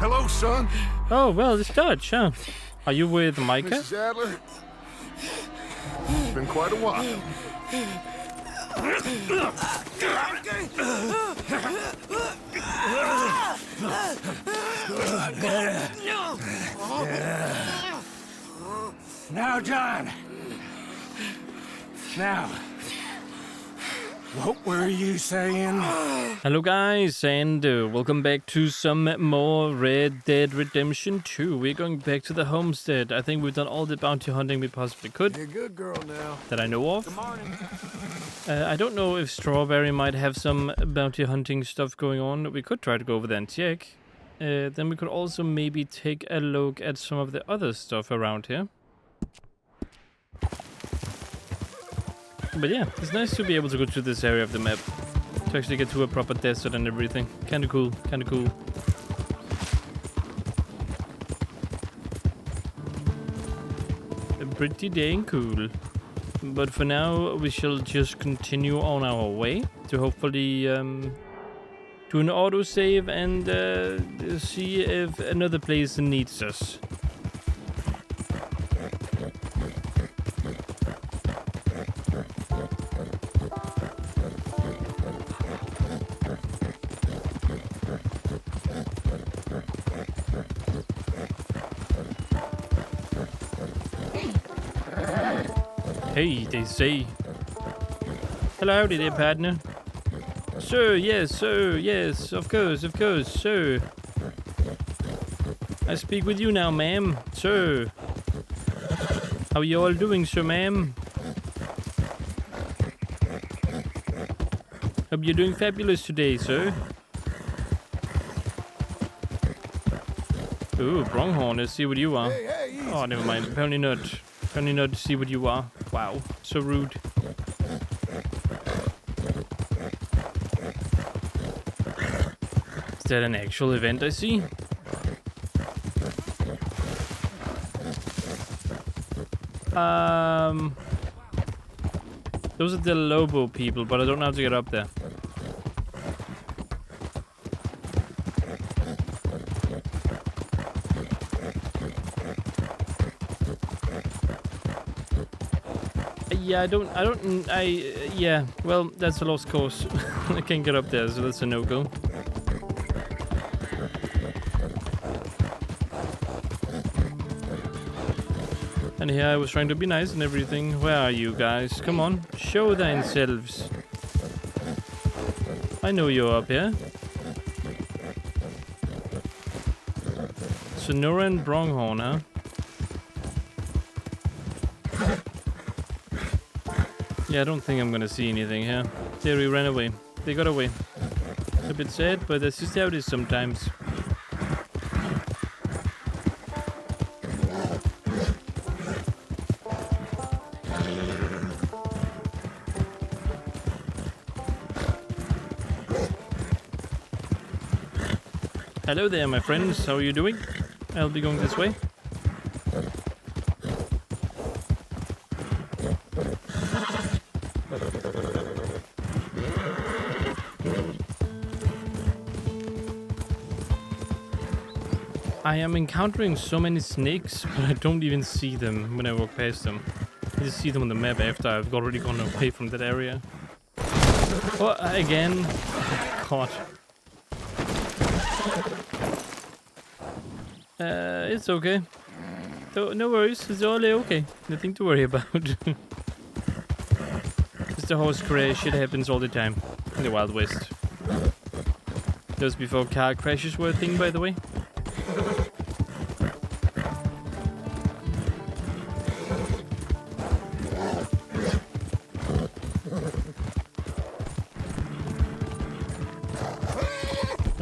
Hello, son. Oh, well, it's Dutch, huh? Are you with MICAH? Mrs. Adler. It's been quite a while. Now, John. Now, what were you saying? Hello guys, and welcome back to some more Red Dead Redemption 2. We're going back to the homestead. I think we've done all the bounty hunting we possibly could. You're a good girl now. That I know of. Good morning. I don't know if Strawberry might have some bounty hunting stuff going on. We could try to go over there and check. Then we could also maybe take a look at some of the other stuff around here. But yeah, it's nice to be able to go to this area of the map. To actually get to a proper desert and everything. Kinda cool, kinda cool. Pretty dang cool. But for now, we shall just continue on our way to hopefully do an autosave and see if another place needs us. Hey, they say. Hello, there, partner. Sir, yes, of course, sir. I speak with you now, ma'am, sir. How are you all doing, sir, ma'am? Hope you're doing fabulous today, sir. Ooh, pronghorn, let's see what you are. Oh, never mind, apparently not. Apparently not to see what you are. Wow, so rude. Is that an actual event I see? Those are the Lobo people, but I don't know how to get up there. Yeah, well, that's a lost cause. I can't get up there, so that's a no-go. And here I was trying to be nice and everything. Where are you guys? Come on, show themselves. I know you're up here. Sonora and Pronghorn, huh? Yeah, I don't think I'm gonna see anything here. They ran away. They got away. It's a bit sad, but that's just how it is sometimes. Hello there, my friends. How are you doing? I'll be going this way. I am encountering so many snakes, but I don't even see them when I walk past them. I just see them on the map after I've already gone away from that area. Oh, again. God. It's okay. No worries, it's all okay. Nothing to worry about. Just a horse crash, it happens all the time in the Wild West. That was before car crashes were a thing, by the way.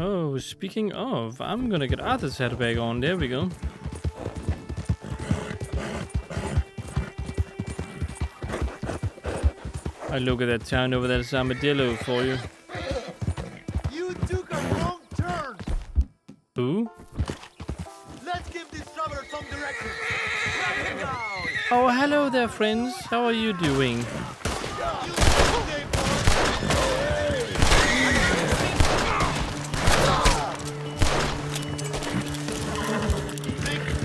Oh, speaking of, I'm gonna get Arthur's hat back on. There we go. I look at that town over there, there's armadillo for you. You took a wrong turn. Who? Let's give this traveler some direction. Let him down. Oh, hello there, friends. How are you doing?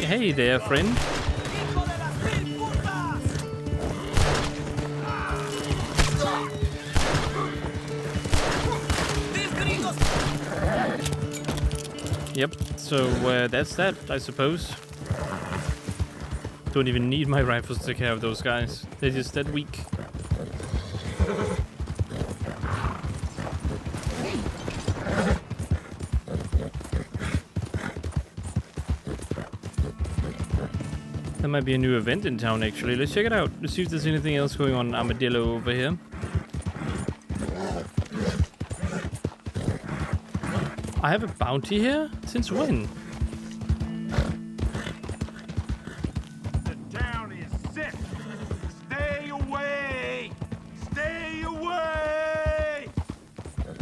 Hey there, friend. Yep, so that's that, I suppose. Don't even need my rifles to take care of those guys. They're just that weak. There might be a new event in town, actually. Let's check it out. Let's see if there's anything else going on Armadillo over here. I have a bounty here? Since when? The town is sick. Stay away. Stay away.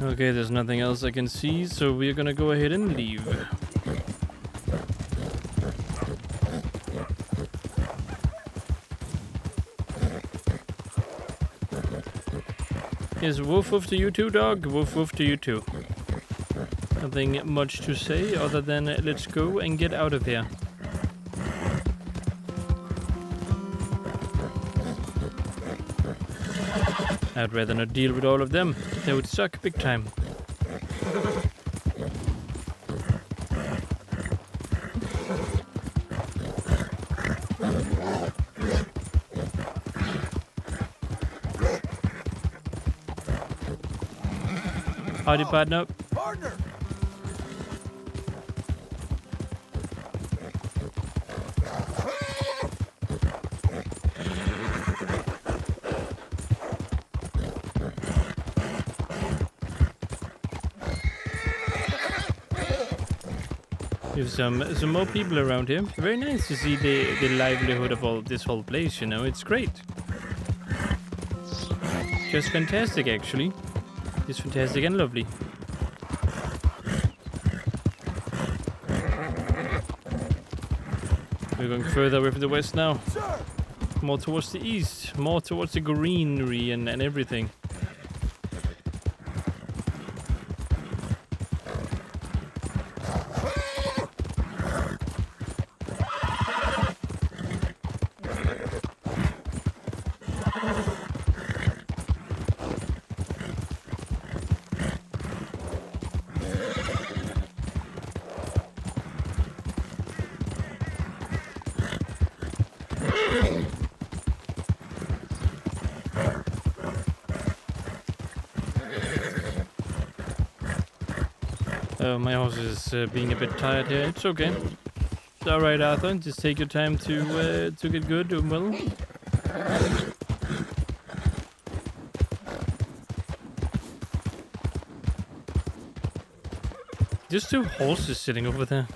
Okay, there's nothing else I can see, so we're gonna go ahead and leave. Yes, woof woof to you too, dog. Woof woof to you too. Nothing much to say other than let's go and get out of here. I'd rather not deal with all of them. They would suck big time. Howdy, partner. Partner! There's some more people around here. Very nice to see the livelihood of all this whole place, you know. It's great. Just fantastic, actually. Just fantastic and lovely. We're going further away from the west now. More towards the east. More towards the greenery and everything. My horse is being a bit tired here. It's okay. It's all right, Arthur. Just take your time to get good and well. Just two horses sitting over there.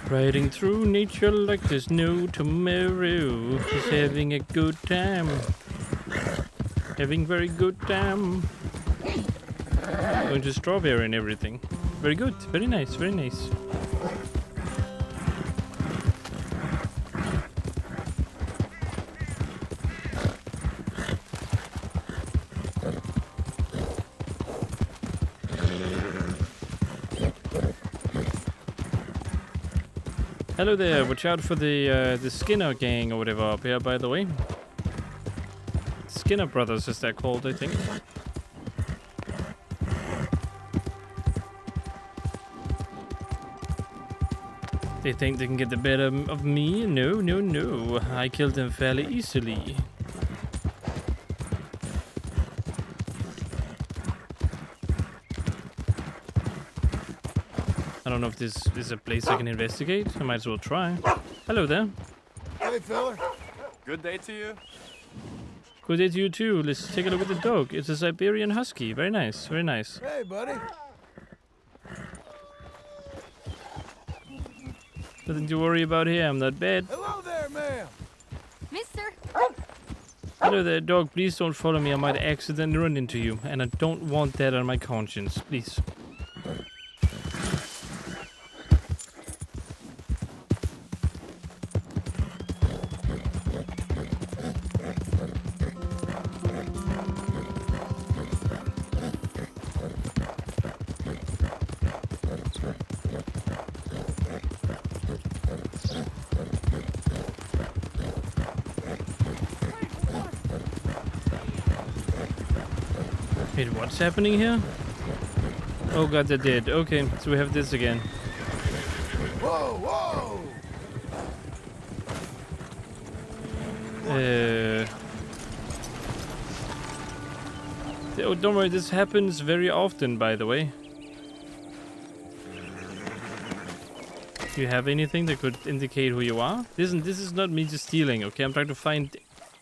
Riding through nature like there's no tomorrow. Just having a good time. Having very good time. Going to strawberry and everything. Very good. Very nice. Very nice. Hello there, watch out for the Skinner gang or whatever up here, by the way. Skinner Brothers is that called, I think. They think they can get the better of me? No, no, no. I killed them fairly easily. I don't know if this is a place I can investigate. I might as well try. Hello there. Hey, fella. Good day to you. Good day to you too. Let's take a look at the dog. It's a Siberian Husky. Very nice, very nice. Hey, buddy. Nothing to worry about here. I'm not bad. Hello there, ma'am. Mister. Hello there, dog. Please don't follow me. I might accidentally run into you, and I don't want that on my conscience. Please. Wait, what's happening here? Oh god, they're dead. Okay, so we have this again. Whoa, whoa. Oh, don't worry, this happens very often, by the way. Do you have anything that could indicate who you are? This is not me just stealing, okay? I'm trying to find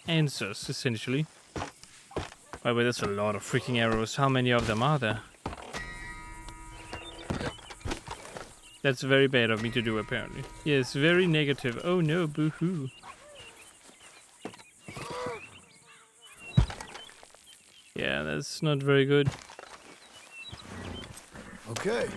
answers, essentially. By the way, that's a lot of freaking arrows. How many of them are there? That's very bad of me to do, apparently. Yes, very negative. Oh no, boo-hoo. Yeah, that's not very good. Okay.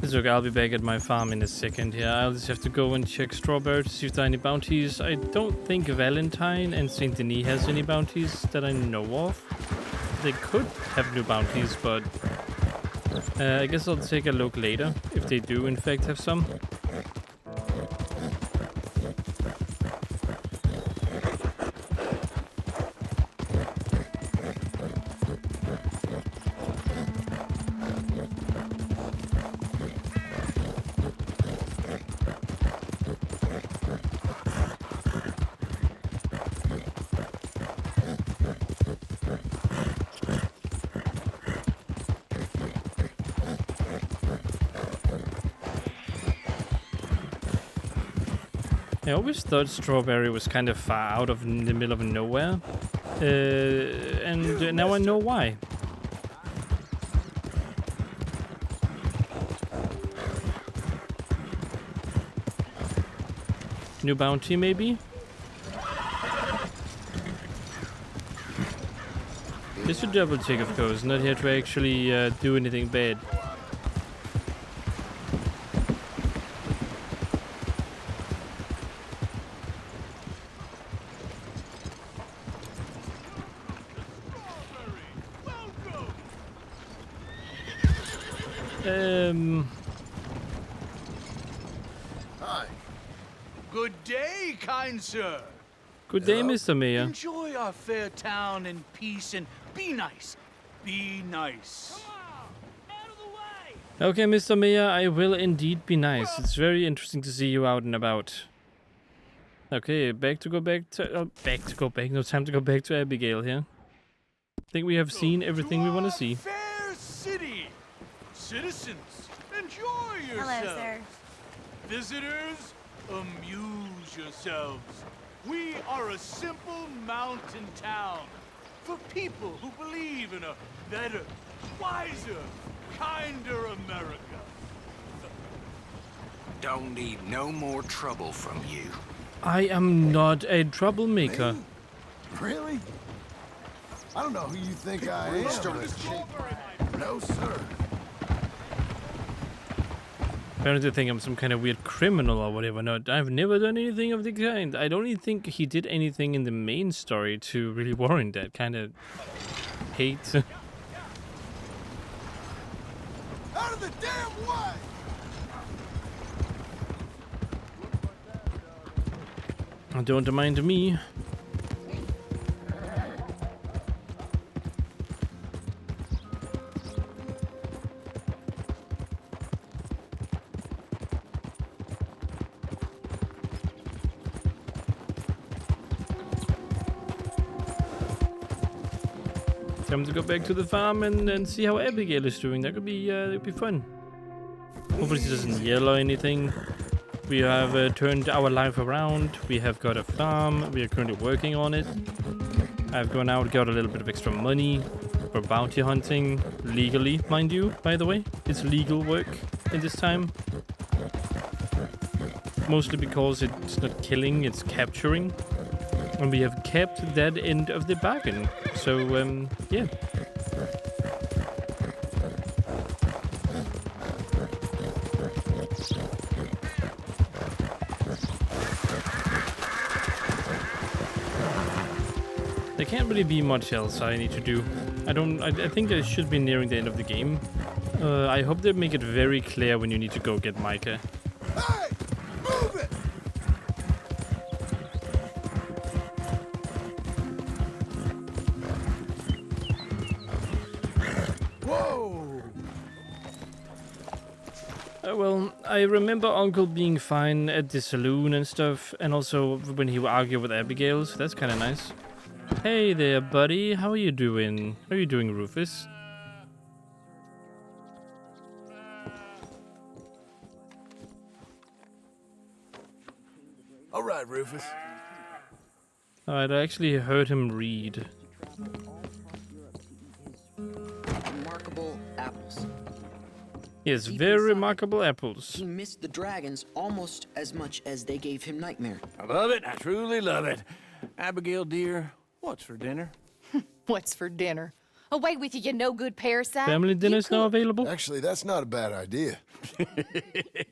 It's okay, I'll be back at my farm in a second here. I'll just have to go and check Strawberry to see if there are any bounties. I don't think Valentine and Saint Denis has any bounties that I know of. They could have new bounties, but I guess I'll take a look later if they do in fact have some. I always thought Strawberry was kind of far out of the middle of nowhere, and now I know why. New bounty, maybe? Just a double check, of course, not here to actually do anything bad. Hi. Good day, kind sir. Good day, Mr. Mayor. Enjoy our fair town in peace and be nice. Be nice. Okay, Mr. Mayor, I will indeed be nice. It's very interesting to see you out and about. Okay, no time to go back to Abigail here. I think we have seen everything we want to see. Fair city. Citizens, enjoy yourselves. Hello, sir. Visitors, amuse yourselves. We are a simple mountain town for people who believe in a better, wiser, kinder America. Don't need no more trouble from you. I am not a troublemaker. Me? Really? I don't know who you think I am. but- No, sir. Apparently they think I'm some kind of weird criminal or whatever. No, I've never done anything of the kind. I don't even think he did anything in the main story to really warrant that kind of hate. Out of the damn way! Don't mind me. Time to go back to the farm and see how Abigail is doing. That could be fun. Hopefully she doesn't yell or anything. We have turned our life around. We have got a farm. We are currently working on it. I've gone out, got a little bit of extra money for bounty hunting. Legally, mind you, by the way. It's legal work in this time. Mostly because it's not killing, it's capturing. And we have kept that end of the bargain. So, yeah. There can't really be much else I need to do. I think I should be nearing the end of the game. I hope they make it very clear when you need to go get MICAH. Hey! Move it! Whoa! Well, I remember Uncle being fine at the saloon and stuff, and also when he would argue with Abigail, so that's kind of nice. Hey there, buddy. How are you doing? How are you doing, Rufus? All right, Rufus. Alright, I actually heard him read. Remarkable apples. Yes, Deep very inside, remarkable apples. He missed the dragons almost as much as they gave him nightmare. I love it. I truly love it. Abigail, dear, what's for dinner? What's for dinner? Away with you, you no-good parasite. Family dinner's now available? Actually, that's not a bad idea.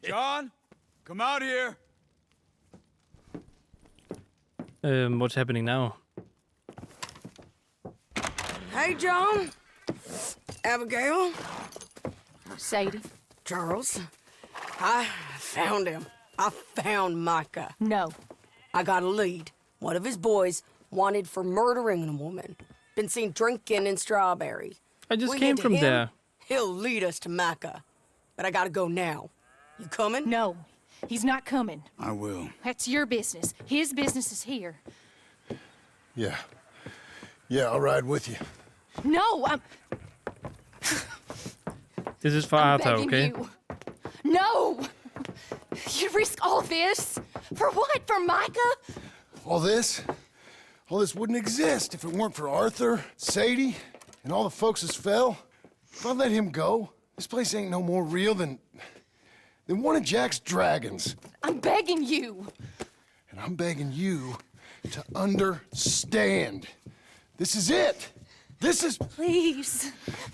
John, come out here. What's happening now? Hey, John. Abigail. Sadie. Charles. I found him. I found MICAH. No. I got a lead. One of his boys wanted for murdering a woman. Been seen drinking in Strawberry. I just We came get to from him, there. He'll lead us to MICAH. But I gotta go now. You coming? No. He's not coming. I will. That's your business. His business is here. Yeah. Yeah, I'll ride with you. No, I'm This is for Arthur, begging okay? you. No! You risk all this? For what? For MICAH? All this wouldn't exist if it weren't for Arthur, Sadie, and all the folks that fell. If I let him go, this place ain't no more real than one of Jack's dragons. I'm begging you. And I'm begging you to understand. This is it. This is... Please.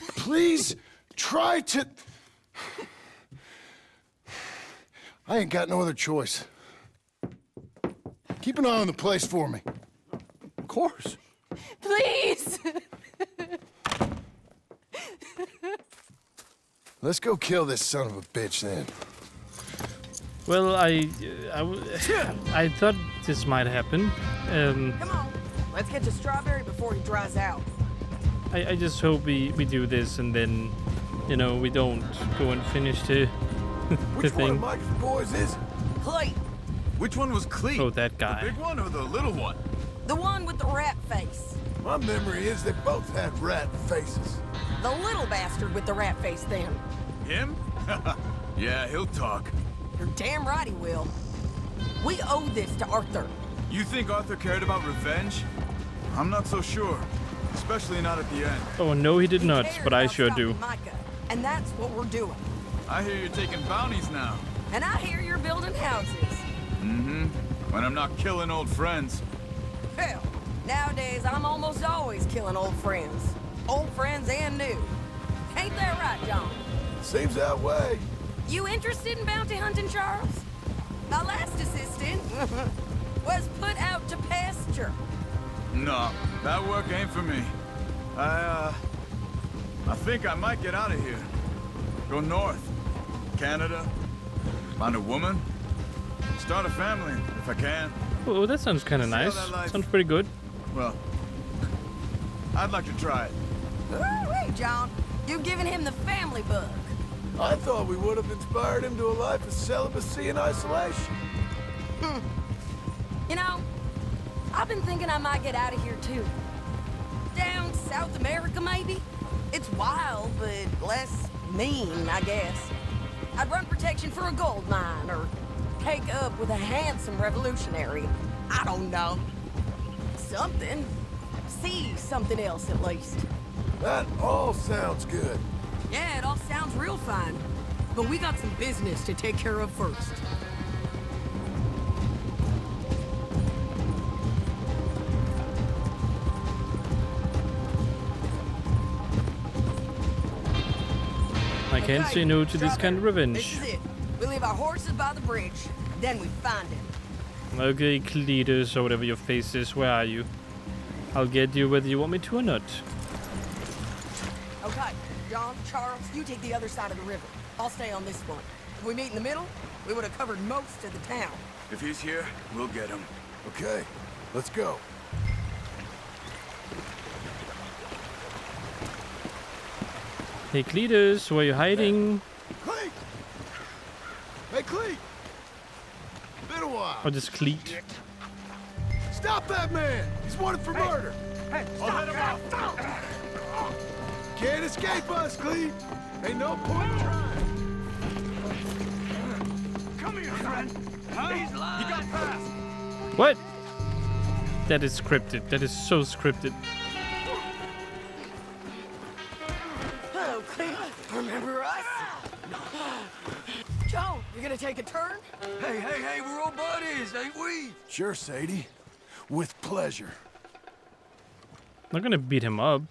Please try to... I ain't got no other choice. Keep an eye on the place for me. Of course. Please. Let's go kill this son of a bitch then. Well, I thought this might happen. Come on. Let's get to Strawberry before he dries out. I just hope we do this and then, you know, we don't go and finish the Which one of thing. Mike's boys is it? Clay, Which one was Clete? Oh, that guy. The big one or the little one? the one with the rat face. My memory is they both had rat faces. The little bastard with the rat face then. Him? Yeah, he'll talk. You're damn right he will. We owe this to Arthur. You think Arthur cared about revenge? I'm not so sure. Especially not at the end. Oh, no, he did He not, cared but I about sure stopping do. MICAH, and that's what we're doing. I hear you're taking bounties now. And I hear you're building houses. Mm-hmm. When I'm not killing old friends. Hell, nowadays I'm almost always killing old friends. Old friends and new. Ain't that right, John? Seems that way. You interested in bounty hunting, Charles? My last assistant was put out to pasture. No, that work ain't for me. I think I might get out of here. Go north. Canada. Find a woman. Start a family, if I can. Oh, that sounds kind of See how nice. that life- Sounds pretty good. Well, I'd like to try it. Ooh-wee, John. You've given him the family bug. I thought we would have inspired him to a life of celibacy and isolation. You know, I've been thinking I might get out of here too. Down South America, maybe? It's wild, but less mean, I guess. I'd run protection for a gold mine, or take up with a handsome revolutionary. I don't know. Something. See something else, at least. That all sounds good. Yeah, it all sounds real fine. But we got some business to take care of first. I can't say no to this kind of This revenge. is it. We leave our horses by the bridge, then we find him. Okay, Cletus, or whatever your face is, where are you? I'll get you whether you want me to or not. Okay, John, Charles, you take the other side of the river. I'll stay on this one. If we meet in the middle, we would have covered most of the town. If he's here, we'll get him. Okay, let's go. Hey, Cletus, where are you hiding? Cleet! Hey, Cleet! Been a while. Or just Cleet? Stop that man! He's wanted for murder! Hey, stop! Can't escape us, Cleet! Ain't no point in trying. Come here, friend. He's lying. He got past. What? That is scripted. That is so scripted. Oh, Cleve, remember us? Joe, you gonna take a turn? Hey, we're all buddies, ain't we? Sure, Sadie. With pleasure. I'm not gonna beat him up.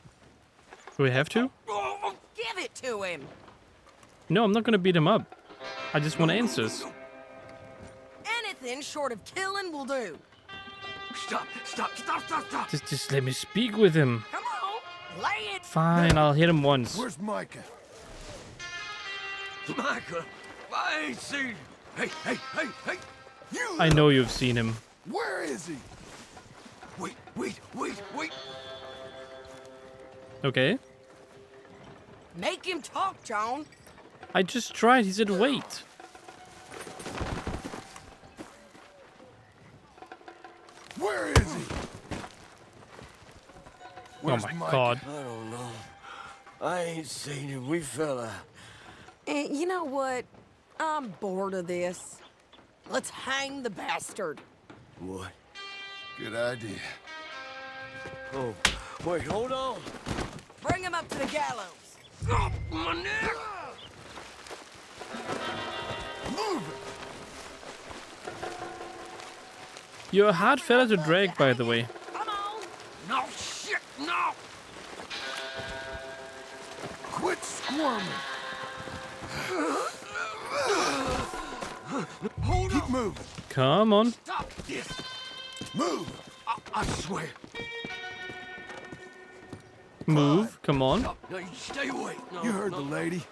Do we have to? Give it to him. No, I'm not gonna beat him up. I just want answers. Anything short of killing will do. Stop. Just let me speak with him. Come on, lay it. Fine, I'll hit him once. Where's Micah? Micah, I ain't seen him. Hey. You I know you've seen him. Where is he? Wait. Okay. Make him talk, John. I just tried. He said wait. Where is he? Where's Oh my Micah? god. I don't know. I ain't seen him. We fell out. You know what? I'm bored of this. Let's hang the bastard. What? Good idea. Oh, wait, hold on. Bring him up to the gallows. Oh, my neck. Move it! You're a hard fella to drag, by the way. Come on. No, shit, no. Quit squirming! Hold Keep on. moving! Come on. Stop this. Move! I swear. Move. Come on. No, you stay away. No, You heard the lady.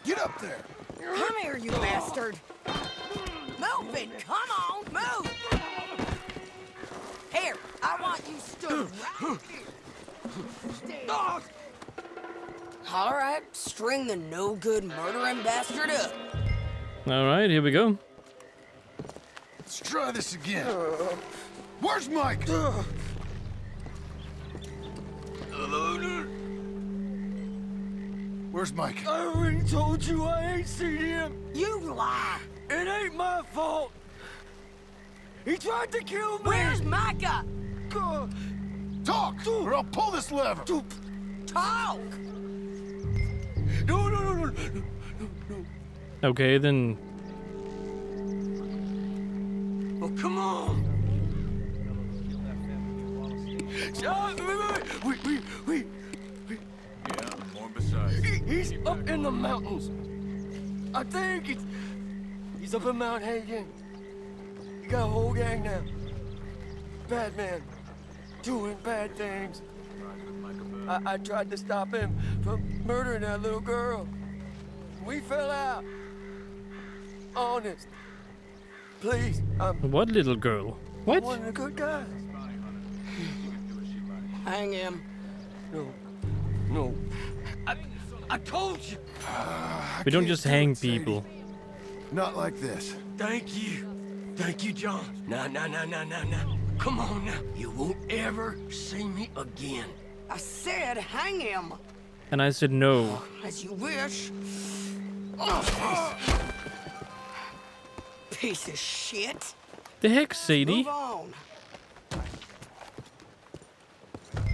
Get up there! Come here, you bastard. Move it. Come on, move. Here, I want you stood right here. Stand. All right, string the no-good murdering bastard up. All right, here we go. Let's try this again. Where's Micah? Where's Micah? I already told you I ain't seen him. You lie. It ain't my fault. He tried to kill me. Where's Micah? Talk, or I'll pull this lever. Talk. No. Okay, then. Oh, come on. Wait. Yeah, more besides. He's up in the mountains. I think he's up in Mount Hagen. He got a whole gang now. Bad man, doing bad things. I tried to stop him from murdering that little girl. We fell out. Honest. Please, I'm What little girl? What? one of the good guys. Hang him. No. I told you. We don't just hang Sadie. people. Not like this. Thank you, John. Now. Come on now. You won't ever see me again. I said hang him. And I said no. As you wish. Piece of shit. The heck, Sadie? Move on.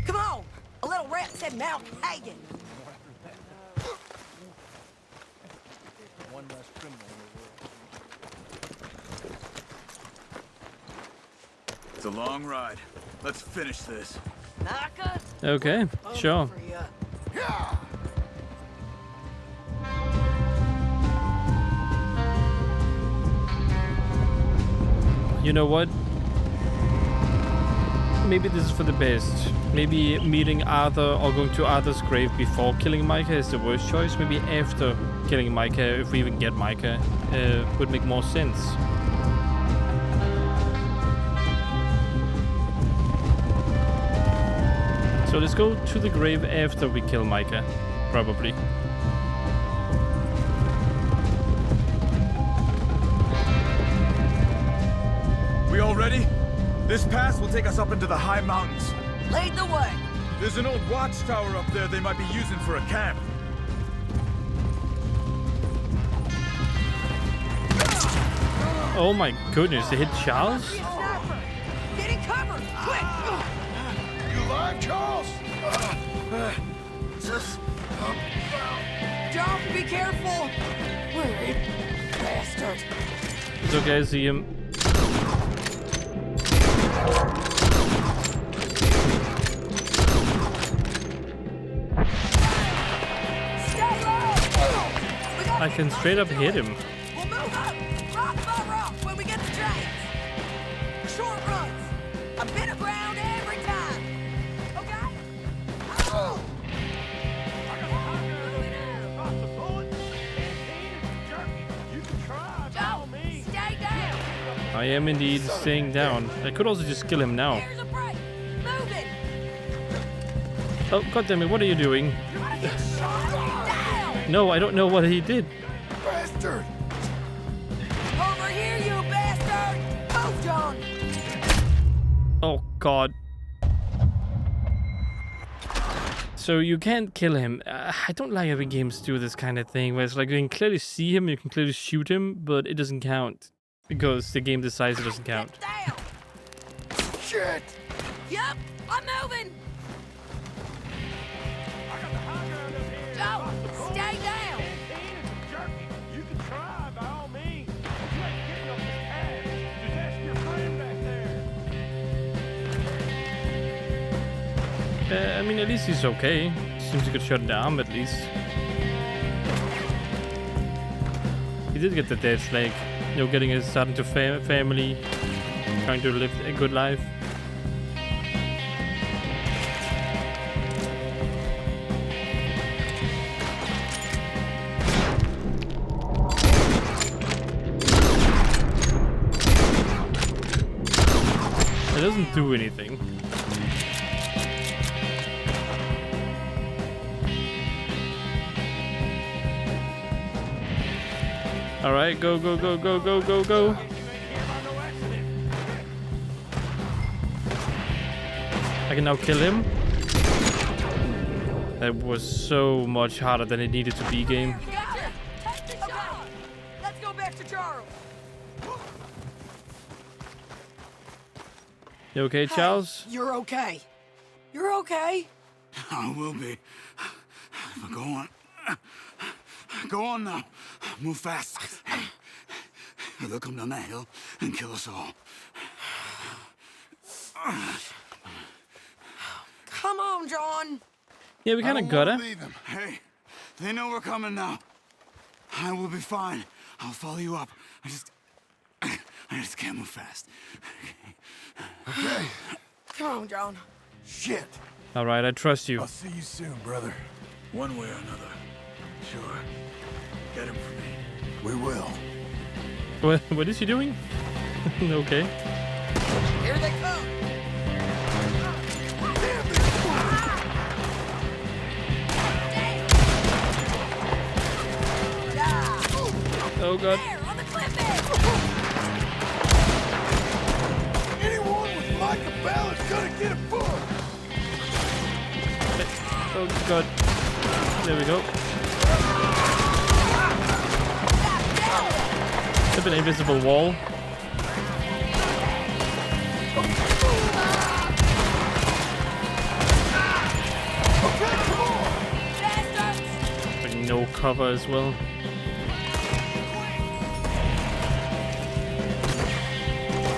Come on. A little rat said Mount Hagen. It's a long ride. Let's finish this. Micah? Okay, sure. For ya. You know what? Maybe this is for the best. Maybe meeting Arthur or going to Arthur's grave before killing Micah is the worst choice. Maybe after killing Micah, if we even get Micah, would make more sense. So let's go to the grave after we kill Micah, probably. We all ready? This pass will take us up into the high mountains. Lead the way. There's an old watchtower up there they might be using for a camp. Oh my goodness, they hit Charles? Sniper. Get in cover. Quick. You alive, Charles? John, be careful. Where bastard. It's okay, I see him. Stay low. I can straight up hit him. We'll move up, rock by rock, when we get the trains. Short runs. A bit of ground every time. Okay? Oh. Joe, stay down. I am indeed staying down. I could also just kill him now. Here's a break. Move it. Oh, goddammit, what are you doing? You're gonna get shot. Down. No, I don't know what he did. Bastard! Over here, you bastard. Move, John. Oh god. So you can't kill him. I don't like having games do this kind of thing where it's like you can clearly see him, you can clearly shoot him, but it doesn't count because the game decides it doesn't count. Get down. Shit! Yep, I'm moving. Joe, stay down. You can try by all means. You ain't getting up this path. Just ask your friend back there. I mean, at least he's okay. Seems he could shut the arm at least. He did get the death leg. You know, getting his son to family, trying to live a good life. It doesn't do anything. Alright, go, go, go, go, go, go, go. I can now kill him. That was so much harder than it needed to be, game. Gotcha. Take the shot. Let's go back to Charles. You okay, Charles? You're okay. You're okay. I will be. But go on. Go on now. Move fast. They'll come down that hill and kill us all. Come on, John. Yeah, we kind of got it. Leave him. Hey, they know we're coming now. I will be fine. I'll follow you up. I just can't move fast. Okay. Come on, John. Shit. Alright, I trust you. I'll see you soon, brother. One way or another. Sure. Get him for me. We will. What is he doing? Okay. Here they come. Oh god. There, on the cliff edge. Anyone with Micah Bell is gonna get a book. god. There we go. It's an invisible wall. Like no cover as well.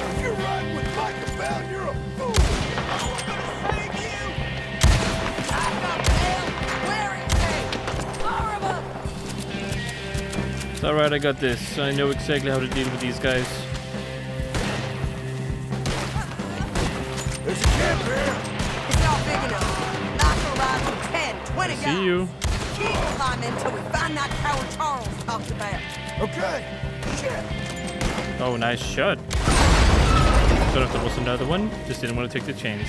If you're riding with Micah Bell, you're a fool. I'm gonna save you. I got Bell. Where is he? Horrible. It's alright, I got this. I know exactly how to deal with these guys. There's a camp here. It's not big enough. Knock will ride with 10, 20 guys. See you. Keep climbing until we find that coward Charles talked about. Okay. Shit. Oh, nice shot. Don't know if there was another one. Just didn't want to take the chance.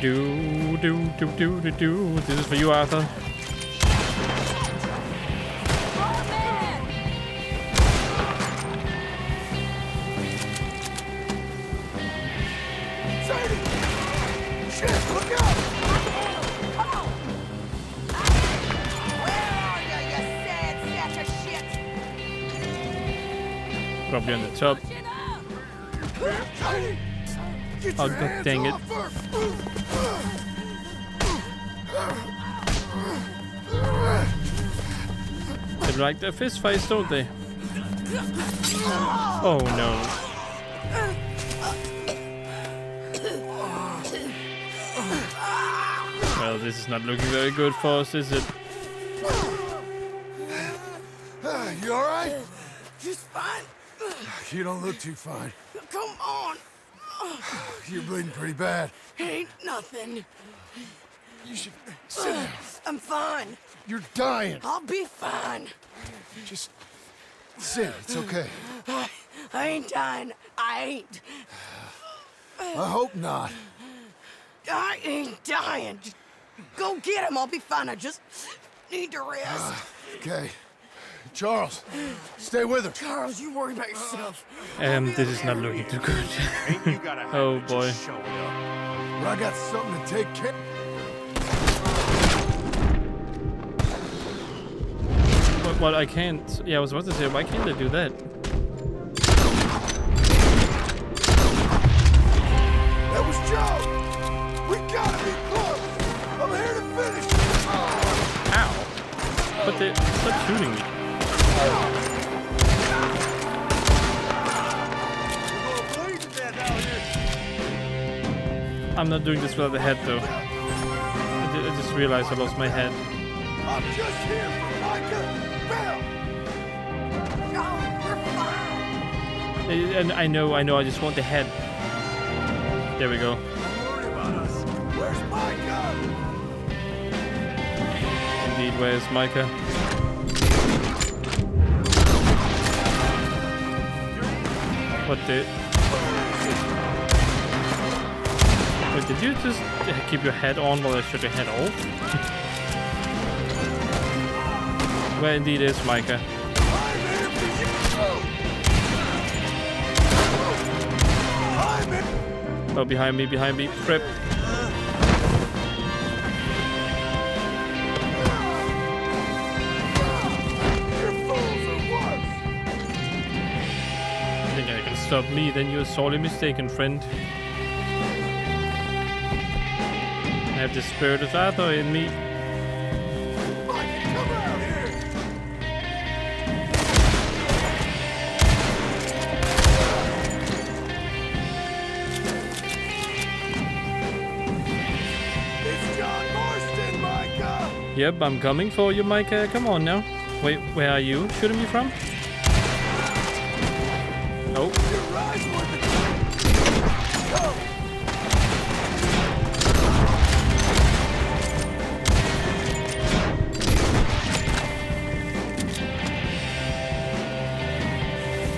Do. This is for you, Arthur. Sadie! Shit, look out! Where are you, you sad sack of shit? Probably on the top. Sadie! Get Oh, your god hands dang it. off her. They like their fist fights, don't they? Oh no. Well, this is not looking very good for us, is it? You all right? Just fine. You don't look too fine. Come on. You're bleeding pretty bad. Ain't nothing. You should sit down. I'm fine. You're dying. I'll be fine. Just sit. It's okay. I ain't dying. I ain't. I hope not. I ain't dying. Just go get him. I'll be fine. I just need to rest. Okay. Charles, stay with her. Charles, you worry about yourself. This is not looking too good. Oh boy. But I got something to take care. Well, I can't. Yeah, I was about to say, why can't I do that? That was Joe. We gotta be close. I'm here to finish. Ow! But they stop shooting me. We're gonna bleed to death out here. I'm not doing this without the head, though. I just realized I lost my head. I'm just here for Micah Bell. No, we're fine. And I know, I just want the head. There we go. Don't worry about us. Where's Micah? Indeed, where's Micah? What the? Wait, did you just keep your head on while I shot your head off? Where indeed is Micah? I'm here for you. I'm here. Oh, behind me, Prep. Your fools are worse. Think I can stop me, then you're sorely mistaken, friend. I have the spirit of Arthur in me. Micah, come out here. It's John Marston, Micah. Yep, I'm coming for you, Micah. Come on now. Wait, where are you shooting me from? Oh, You're right with the go.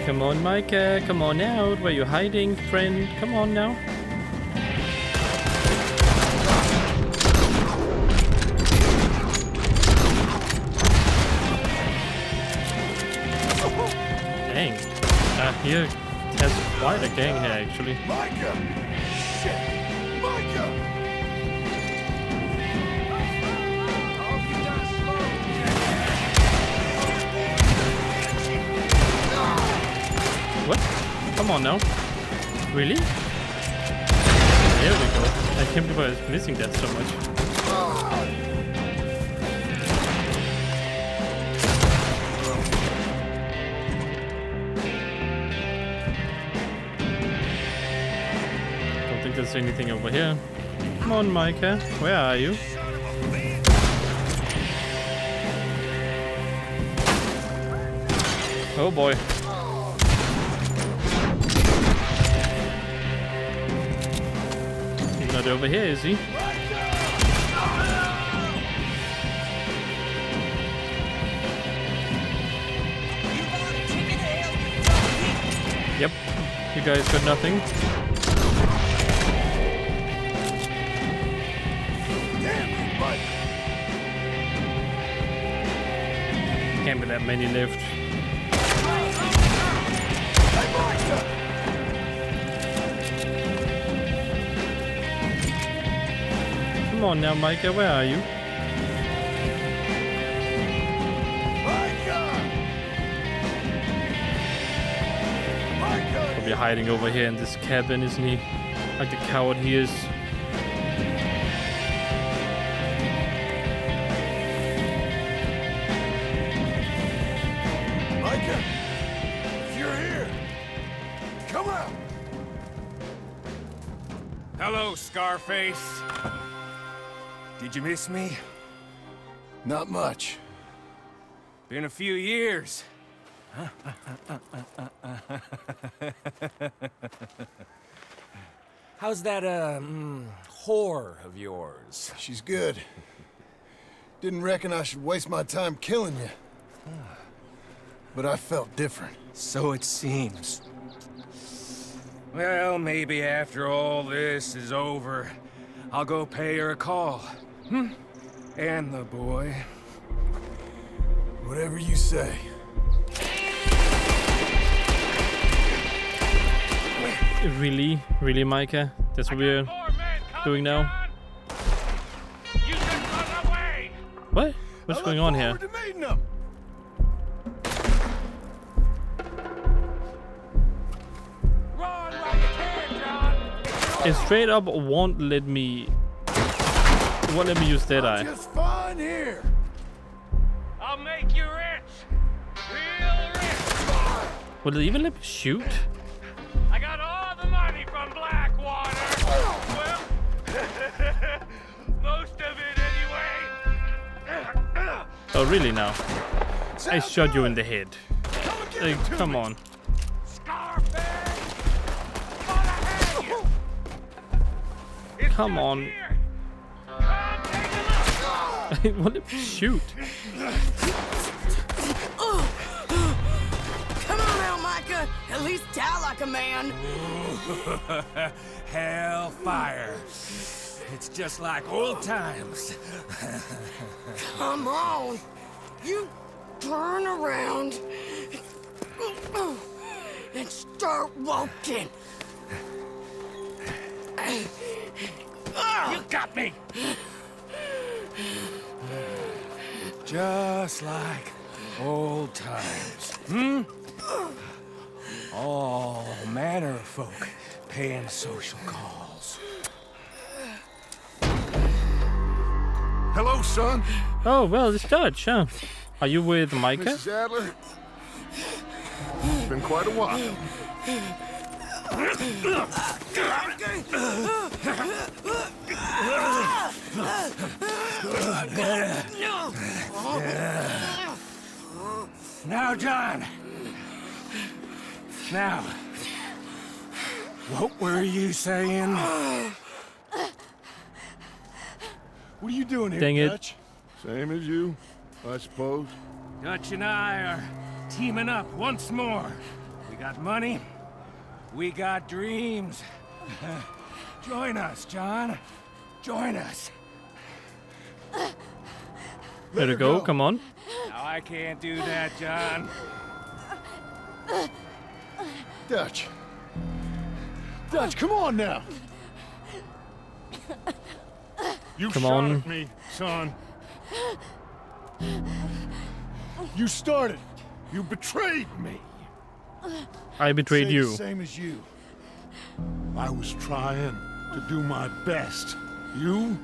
come on, Micah. Come on out. Where you hiding, friend? Come on now. Dang. Here. quite a gang here, actually. Micah! Shit! Micah! What? Come on now. Really? There we go. I can't believe I was missing that so much. Don't think there's anything over here. Come on, Micah. Where are you? Oh boy. He's not over here, is he? Yep. You guys got nothing. Can't be that many left. Come on now, Micah, where are you? Probably hiding over here in this cabin, isn't he? Like the coward he is. Micah! If you're here, come out! Hello, Scarface. Did you miss me? Not much. Been a few years. How's that, whore of yours? She's good. Didn't reckon I should waste my time killing you. But I felt different. So it seems. Well, maybe after all this is over, I'll go pay her a call. And the boy. Whatever you say. Really? Really, Micah? That's what we're doing now? What? What's going on here? It straight up won't let me use Deadeye. Just fine here. I'll make you rich. Real rich. Will it even let me shoot? I got all the money from Blackwater. Well, most of it anyway. Oh, really now? I shot you in the head. Like, come on. Come on. I want to shoot. Come on now, Micah. At least die like a man. Hellfire. It's just like old times. Come on. You turn around and start walking. You got me! Just like old times. All manner of folk paying social calls. Hello, son. Oh, well, it's Dutch, huh? Are you with Micah? Mrs. Adler. It's been quite a while. Now, John. Now. What were you saying? What are you doing here, Dang it. Dutch? Same as you, I suppose. Dutch and I are teaming up once more. We got money. We got dreams. Join us, John. Join us. Let her go, come on. No, I can't do that, John. Dutch, Dutch, come on now. You Come shot on. at me, son. You started. You betrayed me. I betrayed Say you. the same as you. I was trying to do my best. You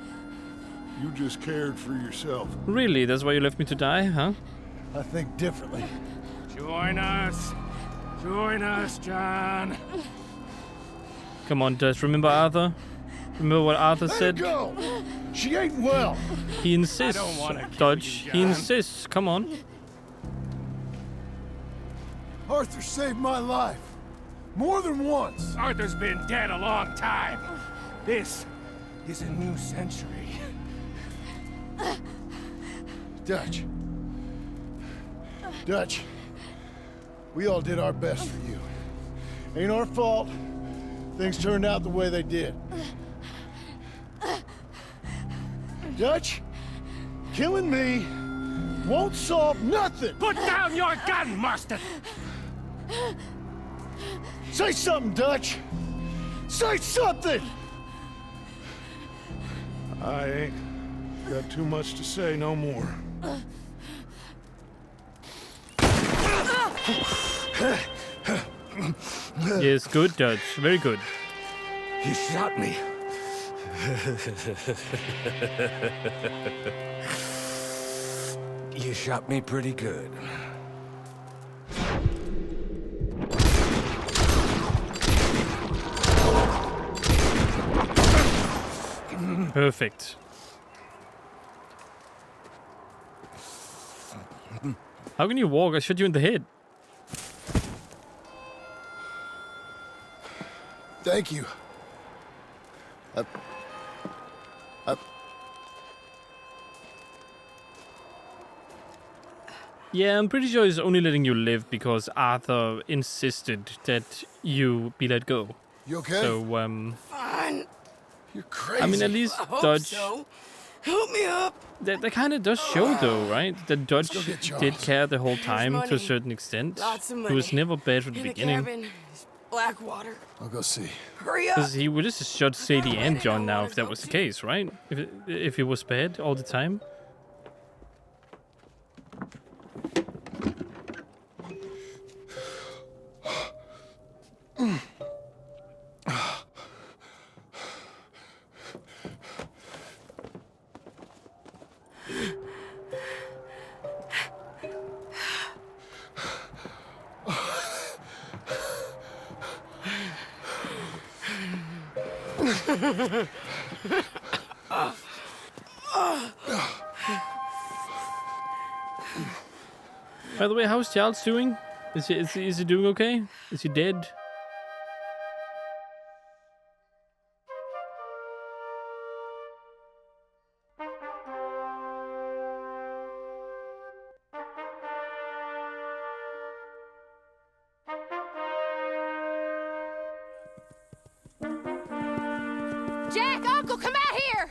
just cared for yourself. Really? That's why you left me to die, huh? I think differently. Join us. Join us, John. Come on, Dutch. Remember Arthur? Remember what Arthur Let her said? go. She ain't well. He insists. I don't wanna kill Dutch. you, He John. insists. Come on. Arthur saved my life. More than once. Arthur's been dead a long time. This is a new century. Dutch. Dutch. We all did our best for you. Ain't our fault. Things turned out the way they did. Dutch, killing me won't solve nothing. Put down your gun, Marston! Say something, Dutch. Say something. I ain't got too much to say no more. Yes, good, Dutch. Very good. You shot me. You shot me pretty good. Perfect. How can you walk? I shot you in the head. Thank you. Yeah, I'm pretty sure he's only letting you live because Arthur insisted that you be let go. You okay? So, Fine. You're crazy. I mean, at least I hope Dutch. so. Help me up. That kind of does show, though, right? That Dutch go get Charles. did care the whole time to a money. certain extent. Lots of He was money. never bad from the In the beginning. cabin, is Blackwater. I'll go see. Hurry up. Because he would just shot Sadie and John now if that was the case, right? If he was bad all the time. By the way, how's Charles doing? Is he doing okay? Is he dead? Jack, Uncle, come out here!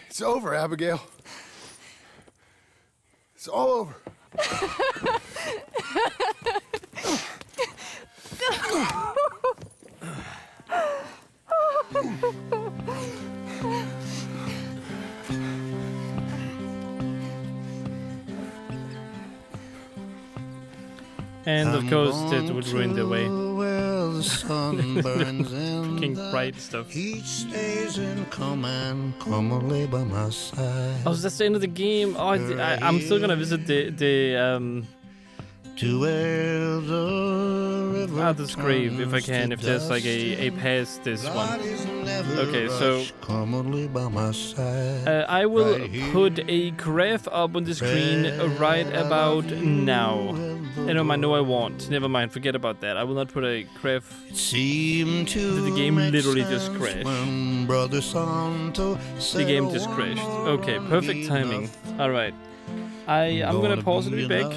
It's over, Abigail. It's all over. And of course, that would ruin the way. Where the sun burns in Fucking the bright stuff. heat stays in command. Come and lay by my side. Oh, so that's the end of the game. Oh, I'm still gonna visit the To where the river Arthur's grave if I turns can, to if there's like dust a past this one. Bodies never Okay, so rush. Come and lay by my side. I will Right here. put a graph up on the screen right about now. No, I won't. Never mind, forget about that. I will not put a graph. Seemed to The game make literally just sense crashed. when Brother Santo The said game a just crashed. woman Okay, perfect be timing. enough. Alright. I'm gonna pause and be back.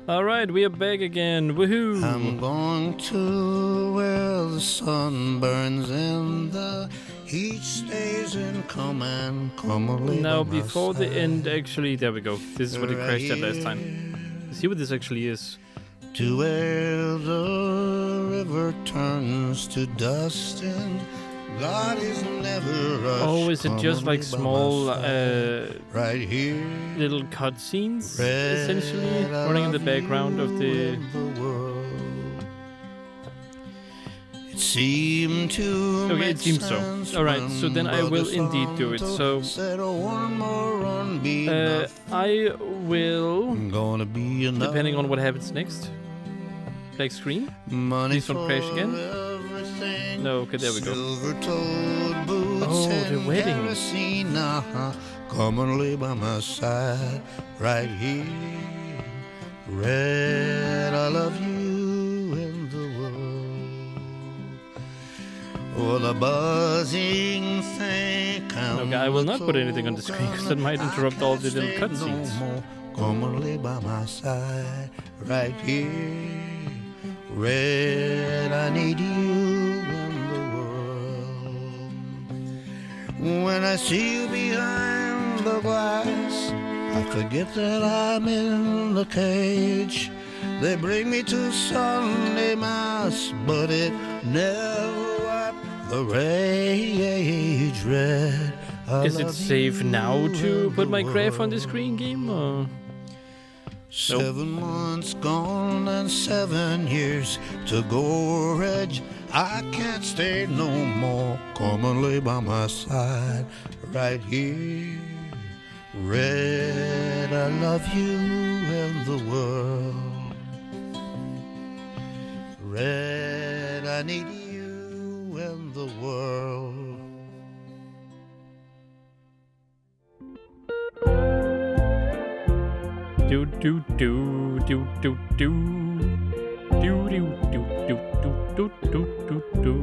Alright, we are back again. Woohoo! I'm going to where the sun burns in the Each stays in command, come on, Now, before the end, actually, there we go. This is what it crashed at last time. Let's see what this actually is. To where the river turns to dust and God is never Oh, is it just like small, right here, little cutscenes, essentially, running in the background of the... It seemed to Okay, it seems so. Alright, so then I will indeed do it. So, I will, depending on what happens next, black screen, please don't crash again. No, okay, there we go. Oh, the wedding. Come and lay by my side, right here. Red, I love you in the world. Oh, the buzzing thing. Okay, I will not put anything on the screen because that might interrupt all the little cutscenes. Come and lay by my side, right here. Red, I need you. When I see you behind the glass, I forget that I'm in the cage. They bring me to Sunday Mass, but it never wiped the rage red. Is it safe now to put my graph on the screen game, or...? 7 months gone and 7 years to go, Reg. I can't stay no more. Come and lay by my side, right here. Red, I love you and the world. Red, I need you and the world. Do do do do do do do do do do do do do do.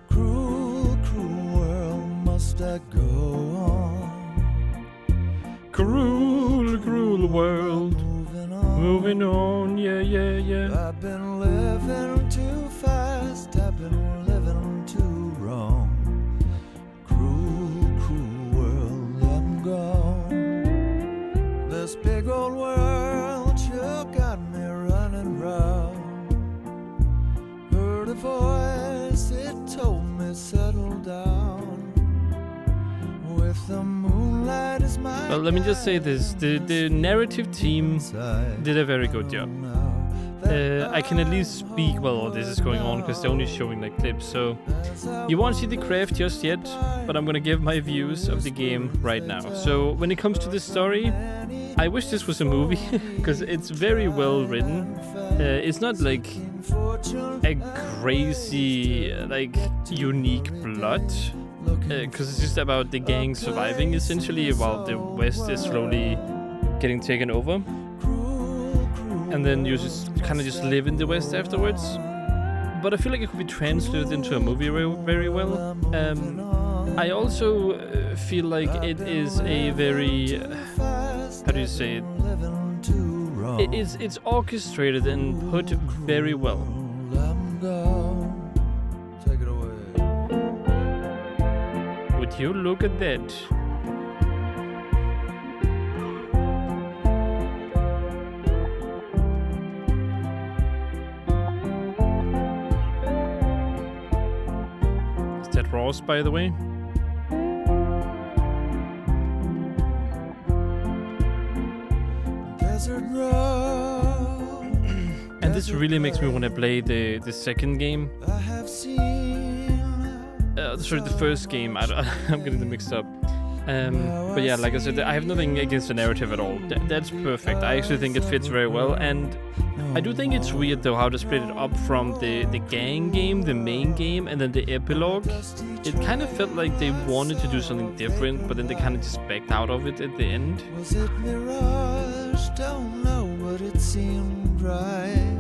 Cruel, cruel world, must I go on? Cruel, cruel world. Moving on, yeah, yeah, yeah. I've been living too fast, I've been living too wrong. Cruel, cruel world, I'm gone. This big old world sure got me running round. Heard a voice, it told me settle down. With the moonlight as my Well, let me just say this. The narrative team did a very good job. I can at least speak while all this is going on because they're only showing like clips. So you won't see the craft just yet, but I'm gonna give my views of the game right now. So when it comes to the story, I wish this was a movie because it's very well written. It's not like a crazy, like unique plot. Because it's just about the gang surviving essentially while the West is slowly getting taken over, and then you just kind of just live in the West afterwards. But I feel like it could be translated into a movie very well. I also feel like it is a very how do you say it? It's orchestrated and put very well. Would you look at that? Is that Ross, by the way? Desert road. And this really makes me want to play the second game. I have seen. Sorry, the first game. I'm getting them mixed up. But yeah, like I said, I have nothing against the narrative at all. That's perfect. I actually think it fits very well. And I do think it's weird, though, how to split it up from the gang game, the main game, and then the epilogue. It kind of felt like they wanted to do something different, but then they kind of just backed out of it at the end. Was it mirage? Don't know, but it seemed right.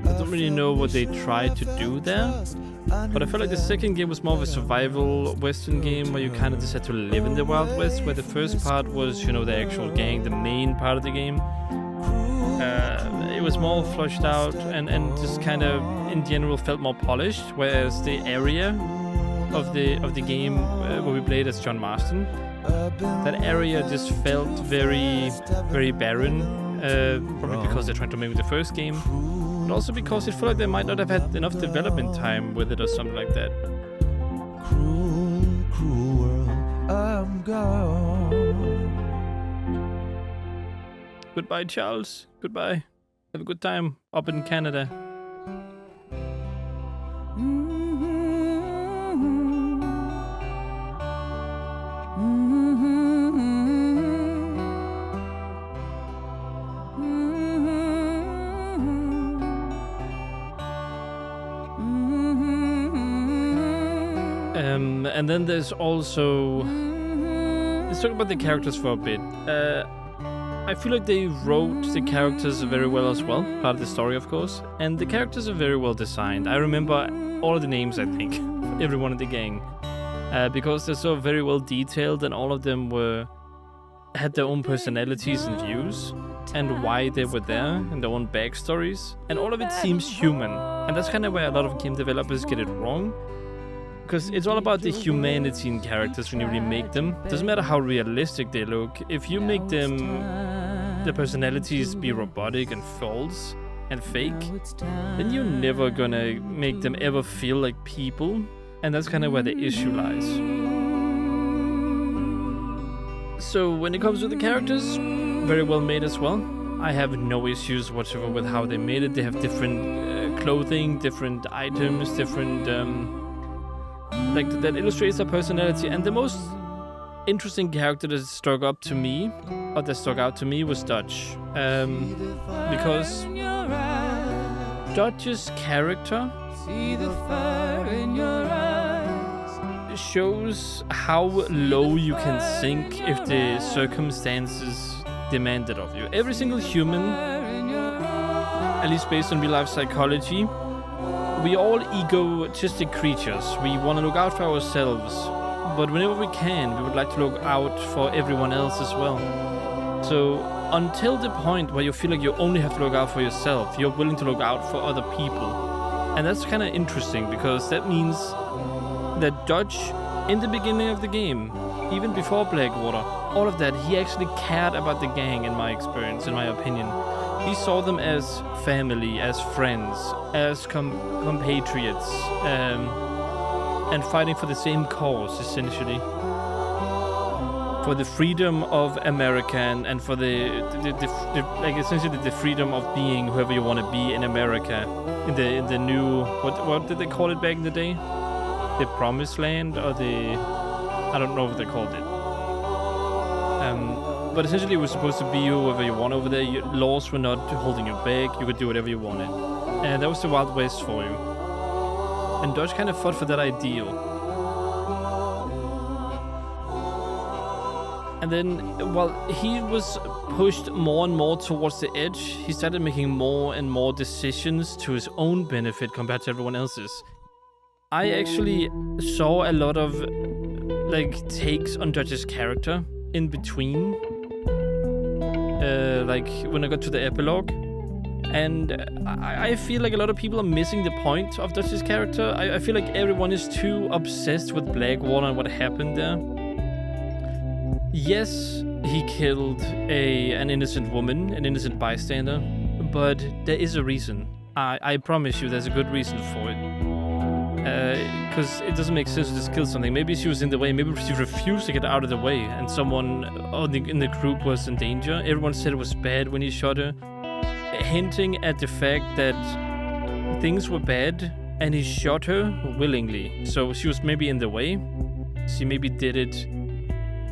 I don't really know what they tried to do there. But I felt like the second game was more of a survival Western game where you kind of just had to live in the Wild West, where the first part was, you know, the actual gang, the main part of the game. It was more flushed out and just kind of, in general, felt more polished, whereas the area of the game where we played as John Marston, that area just felt very, very barren, probably because they're trying to make the first game, but also because it felt like they might not have had enough development time with it or something like that. Cruel, cruel world, I'm gone. Goodbye, Charles. Goodbye. Have a good time up in Canada. And then there's also... Let's talk about the characters for a bit. I feel like they wrote the characters very well as well, part of the story, of course. And the characters are very well designed. I remember all of the names, I think, everyone in the gang. Because they're so very well detailed, and all of them had their own personalities and views, and why they were there, and their own backstories. And all of it seems human. And that's kind of where a lot of game developers get it wrong. Because it's all about the humanity in characters when you remake them. Doesn't matter how realistic they look. If you make them, the personalities be robotic and false and fake, then you're never gonna make them ever feel like people. And that's kind of where the issue lies. So when it comes to the characters, very well made as well. I have no issues whatsoever with how they made it. They have different clothing, different items, different... like that illustrates their personality. And the most interesting character that stuck out to me was Dutch, because Dutch's character shows how low you can sink if the circumstances demand it of you. Every single human, at least based on real life psychology, we are all egotistic creatures. We want to look out for ourselves, but whenever we can, we would like to look out for everyone else as well. So until the point where you feel like you only have to look out for yourself, you're willing to look out for other people. And that's kind of interesting, because that means that Dutch, in the beginning of the game, even before Blackwater, all of that, he actually cared about the gang, in my experience, in my opinion. He saw them as family, as friends, as compatriots, and fighting for the same cause, essentially. For the freedom of America, and for like essentially the freedom of being whoever you want to be in America, in the new, what did they call it back in the day? The Promised Land, or I don't know what they called it. But essentially it was supposed to be whoever you want over there. Laws were not holding you back. You could do whatever you wanted. And that was the Wild West for you. And Dutch kind of fought for that ideal. And then, while he was pushed more and more towards the edge, he started making more and more decisions to his own benefit compared to everyone else's. I actually saw a lot of takes on Dutch's character in between, like when I got to the epilogue, and I feel like a lot of people are missing the point of Dutch's character. I feel like everyone is too obsessed with Blackwater and what happened there. Yes, he killed an innocent woman, an innocent bystander, but there is a reason. I promise you there's a good reason for it. Because it doesn't make sense to just kill something. Maybe she was in the way, maybe she refused to get out of the way, and someone in the group was in danger. Everyone said it was bad when he shot her, hinting at the fact that things were bad, and he shot her willingly. So she was maybe in the way. She maybe did it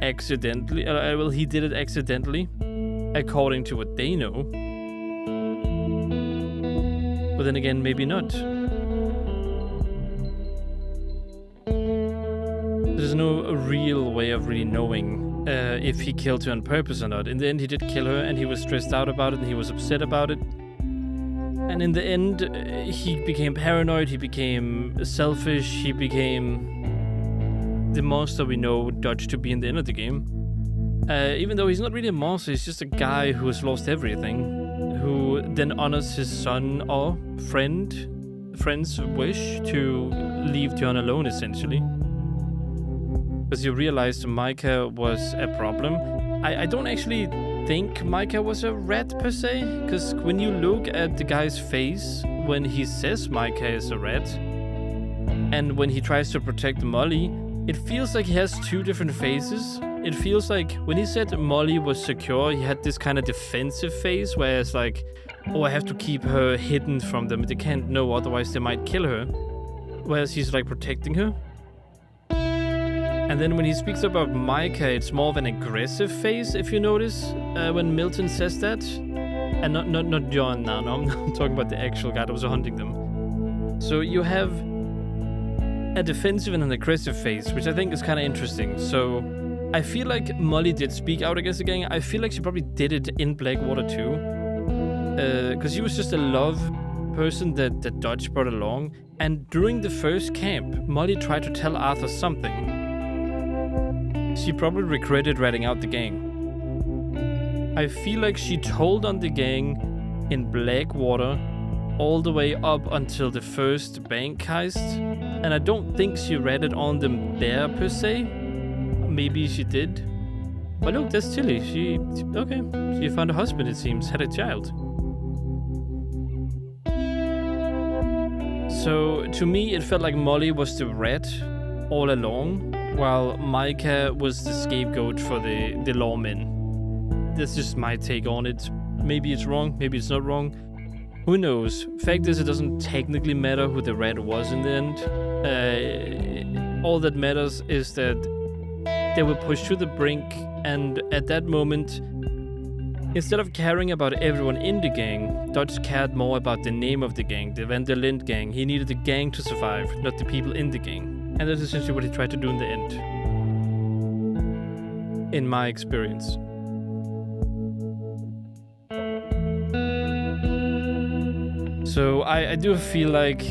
accidentally. He did it accidentally, according to what they know. But then again, maybe not. There's no real way of really knowing if he killed her on purpose or not. In the end, he did kill her, and he was stressed out about it, and he was upset about it. And in the end, he became paranoid, he became selfish, he became the monster we know Dutch to be in the end of the game. Even though he's not really a monster, he's just a guy who has lost everything, who then honors his son or friend's wish to leave John alone, essentially. Because you realized MICAH was a problem. I don't actually think MICAH was a rat per se, because when you look at the guy's face when he says MICAH is a rat, and when he tries to protect Molly, it feels like he has two different faces. It feels like when he said Molly was secure, he had this kind of defensive face, where it's like, oh, I have to keep her hidden from them. They can't know, otherwise they might kill her. Whereas he's like protecting her. And then when he speaks about MICAH, it's more of an aggressive face, if you notice, when Milton says that. And not John now, no, I'm talking about the actual guy that was hunting them. So you have a defensive and an aggressive face, which I think is kind of interesting. So I feel like Molly did speak out against the gang. I feel like she probably did it in Blackwater too. Because she was just a love person that Dutch brought along. And during the first camp, Molly tried to tell Arthur something. She probably regretted ratting out the gang. I feel like she told on the gang in Blackwater all the way up until the first bank heist. And I don't think she ratted on them there per se. Maybe she did. But look, that's Tilly. She found a husband, it seems, had a child. So to me, it felt like Molly was the rat all along, while MICAH was the scapegoat for the lawmen. That's just my take on it. Maybe it's wrong, maybe it's not wrong. Who knows? Fact is, it doesn't technically matter who the rat was in the end. All that matters is that they were pushed to the brink, and at that moment, instead of caring about everyone in the gang, Dutch cared more about the name of the gang, the Van der Linde gang. He needed the gang to survive, not the people in the gang. And that's essentially what he tried to do in the end. In my experience. So I do feel like...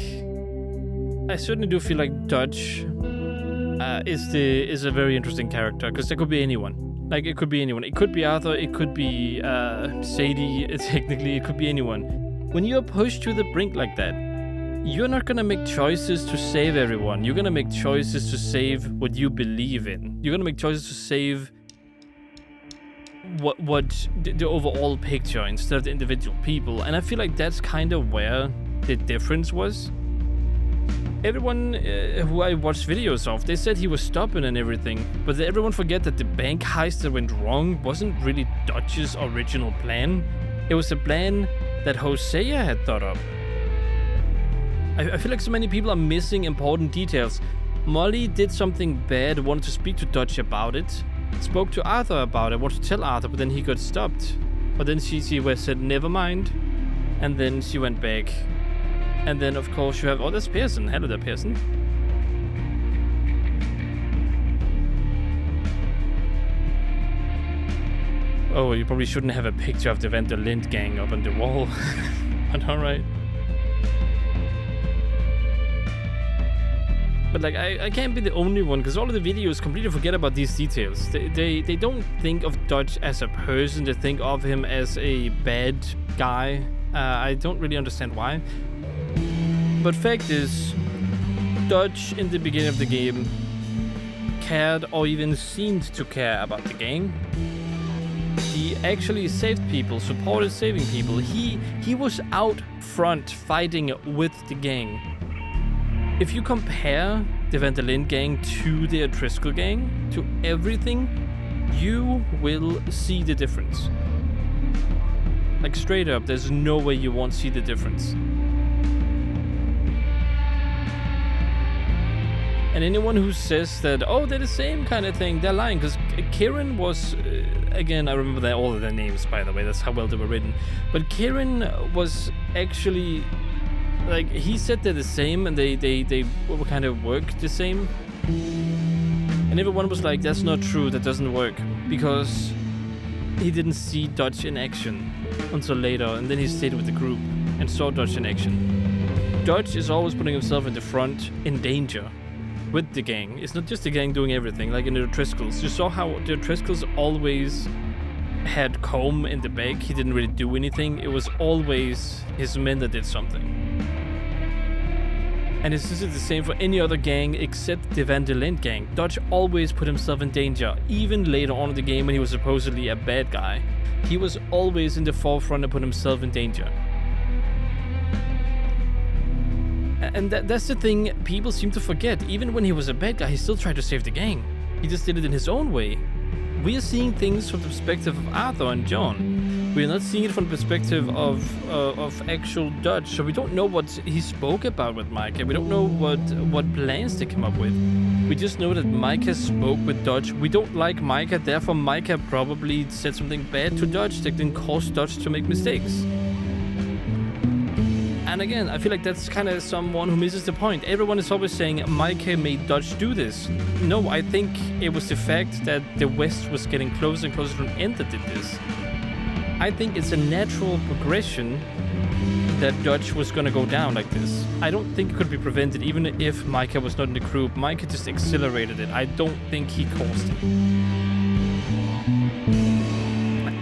I certainly do feel like Dutch is a very interesting character, because there could be anyone. Like, it could be anyone. It could be Arthur, it could be Sadie, technically, it could be anyone. When you're pushed to the brink like that, you're not gonna make choices to save everyone. You're gonna make choices to save what you believe in. You're gonna make choices to save what the overall picture instead of the individual people. And I feel like that's kind of where the difference was. Everyone who I watched videos of, they said he was stubborn and everything, but everyone forget that the bank heist that went wrong wasn't really Dutch's original plan. It was a plan that Hosea had thought up. I feel like so many people are missing important details. Molly did something bad, wanted to speak to Dutch about it, spoke to Arthur about it, wanted to tell Arthur, but then he got stopped. But then she said, never mind, and then she went back. And then, of course, you have... Oh, that's Pearson. Hello there, Pearson. Oh, you probably shouldn't have a picture of the Van der Linde gang up on the wall. But alright. But, like, I can't be the only one, because all of the videos completely forget about these details. They don't think of Dutch as a person. They think of him as a bad guy. I don't really understand why. But fact is, Dutch in the beginning of the game cared, or even seemed to care, about the gang. He actually saved people, supported saving people. He was out front fighting with the gang. If you compare the Van der Linde gang to the O'Driscoll gang, to everything, you will see the difference. Like, straight up, there's no way you won't see the difference. And anyone who says that, oh, they're the same kind of thing, they're lying. Because Kieran was, again, I remember all of their names, by the way, that's how well they were written. But Kieran was actually, like, he said they're the same, and they kind of work the same. And everyone was like, that's not true, that doesn't work. Because he didn't see Dutch in action until later, and then he stayed with the group. and saw Dutch in action. Dutch is always putting himself in the front in danger with the gang. It's not just the gang doing everything, like in the O'Driscolls. You saw how the O'Driscolls always had Combe in the back. He didn't really do anything. It was always his men that did something. And this is the same for any other gang except the Van der Linde gang. Dutch always put himself in danger, even later on in the game when he was supposedly a bad guy. He was always in the forefront and put himself in danger. And that's the thing people seem to forget. Even when he was a bad guy, he still tried to save the gang. He just did it in his own way. We are seeing things from the perspective of Arthur and John. We are not seeing it from the perspective of actual Dutch. So we don't know what he spoke about with MICAH. We don't know what plans they came up with. We just know that MICAH spoke with Dutch. We don't like MICAH, therefore MICAH probably said something bad to Dutch that then caused Dutch to make mistakes. And again, I feel like that's kind of someone who misses the point. Everyone is always saying MICAH made Dutch do this. No, I think it was the fact that the West was getting closer and closer to an end that did this. I think it's a natural progression that Dutch was gonna go down like this. I don't think it could be prevented even if MICAH was not in the group. MICAH just accelerated it. I don't think he caused it.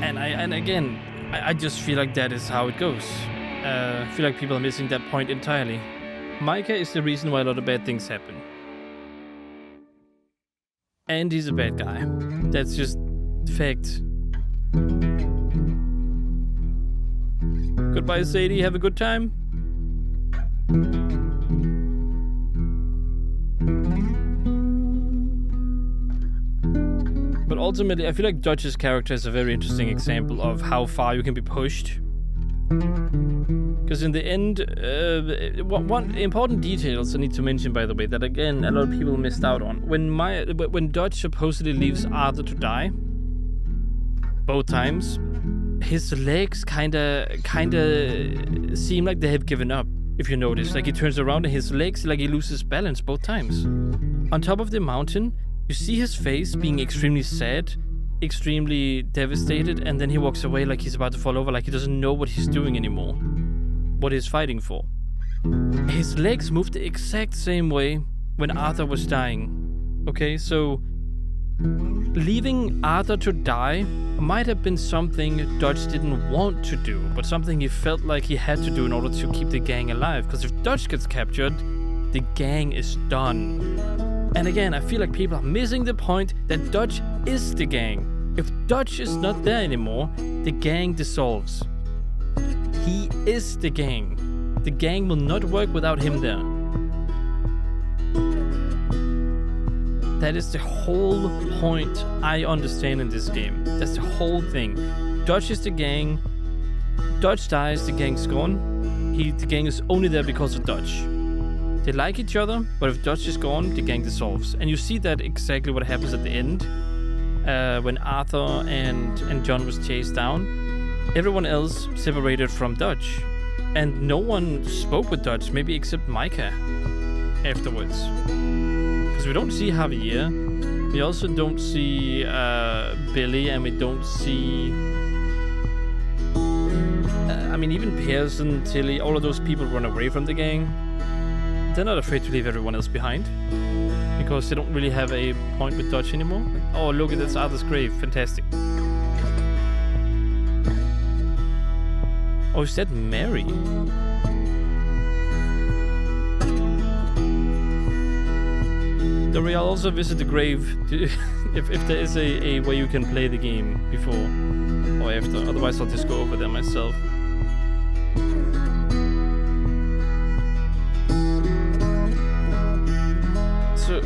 And again, I just feel like that is how it goes. I feel like people are missing that point entirely. MICAH is the reason why a lot of bad things happen. And he's a bad guy. That's just fact. Goodbye, Sadie. Have a good time. But ultimately, I feel like Dutch's character is a very interesting example of how far you can be pushed. Because in the end, one important details I need to mention, by the way, that again a lot of people missed out on. When Dutch supposedly leaves Arthur to die, both times, his legs kinda seem like they have given up. If you notice, like he turns around and his legs, like he loses balance both times. On top of the mountain, you see his face being extremely sad, extremely devastated, and then he walks away like he's about to fall over, like he doesn't know what he's doing anymore, what he's fighting for. His legs moved the exact same way when Arthur was dying. Okay, so leaving Arthur to die might have been something Dutch didn't want to do, but something he felt like he had to do in order to keep the gang alive. Because if Dutch gets captured, the gang is done. And again, I feel like people are missing the point that Dutch is the gang. If Dutch is not there anymore, the gang dissolves. He is the gang. The gang will not work without him there. That is the whole point I understand in this game. That's the whole thing. Dutch is the gang. Dutch dies, the gang's gone. The gang is only there because of Dutch. They like each other, but if Dutch is gone, the gang dissolves. And you see that exactly what happens at the end. When Arthur and John was chased down. Everyone else separated from Dutch. And no one spoke with Dutch, maybe except MICAH afterwards. Because we don't see Javier. We also don't see Billy, and we don't see... I mean, even Pearson, Tilly, all of those people run away from the gang. They're not afraid to leave everyone else behind. Because they don't really have a point with Dutch anymore. Oh, look at this Arthur's grave. Fantastic. Oh, is that Mary? Though I'll also visit the grave if there is a way you can play the game before or after. Otherwise, I'll just go over there myself.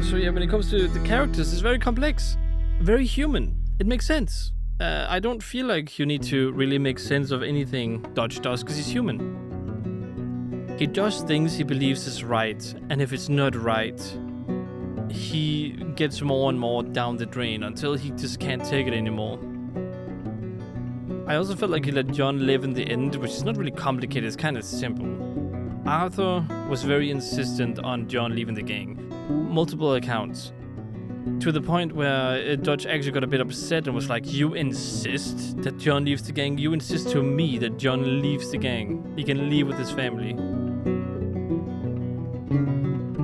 So yeah, when it comes to the characters, it's very complex, very human. It makes sense. I don't feel like you need to really make sense of anything Dutch does, because he's human. He does things he believes is right, and if it's not right, he gets more and more down the drain until he just can't take it anymore. I also felt like he let John live in the end, which is not really complicated, it's kind of simple. Arthur was very insistent on John leaving the gang. Multiple accounts. To the point where Dutch actually got a bit upset and was like, you insist that John leaves the gang? You insist to me that John leaves the gang. He can leave with his family.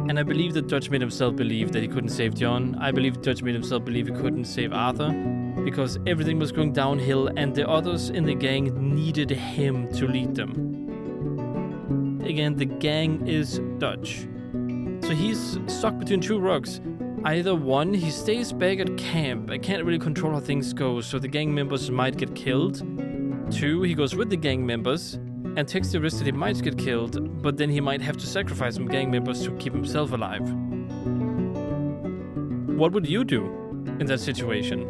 And I believe that Dutch made himself believe that he couldn't save John. I believe Dutch made himself believe he couldn't save Arthur. Because everything was going downhill and the others in the gang needed him to lead them. Again, the gang is Dutch. So he's stuck between two rocks. Either one, he stays back at camp and can't really control how things go, so the gang members might get killed. 2, he goes with the gang members and takes the risk that he might get killed, but then he might have to sacrifice some gang members to keep himself alive. What would you do in that situation?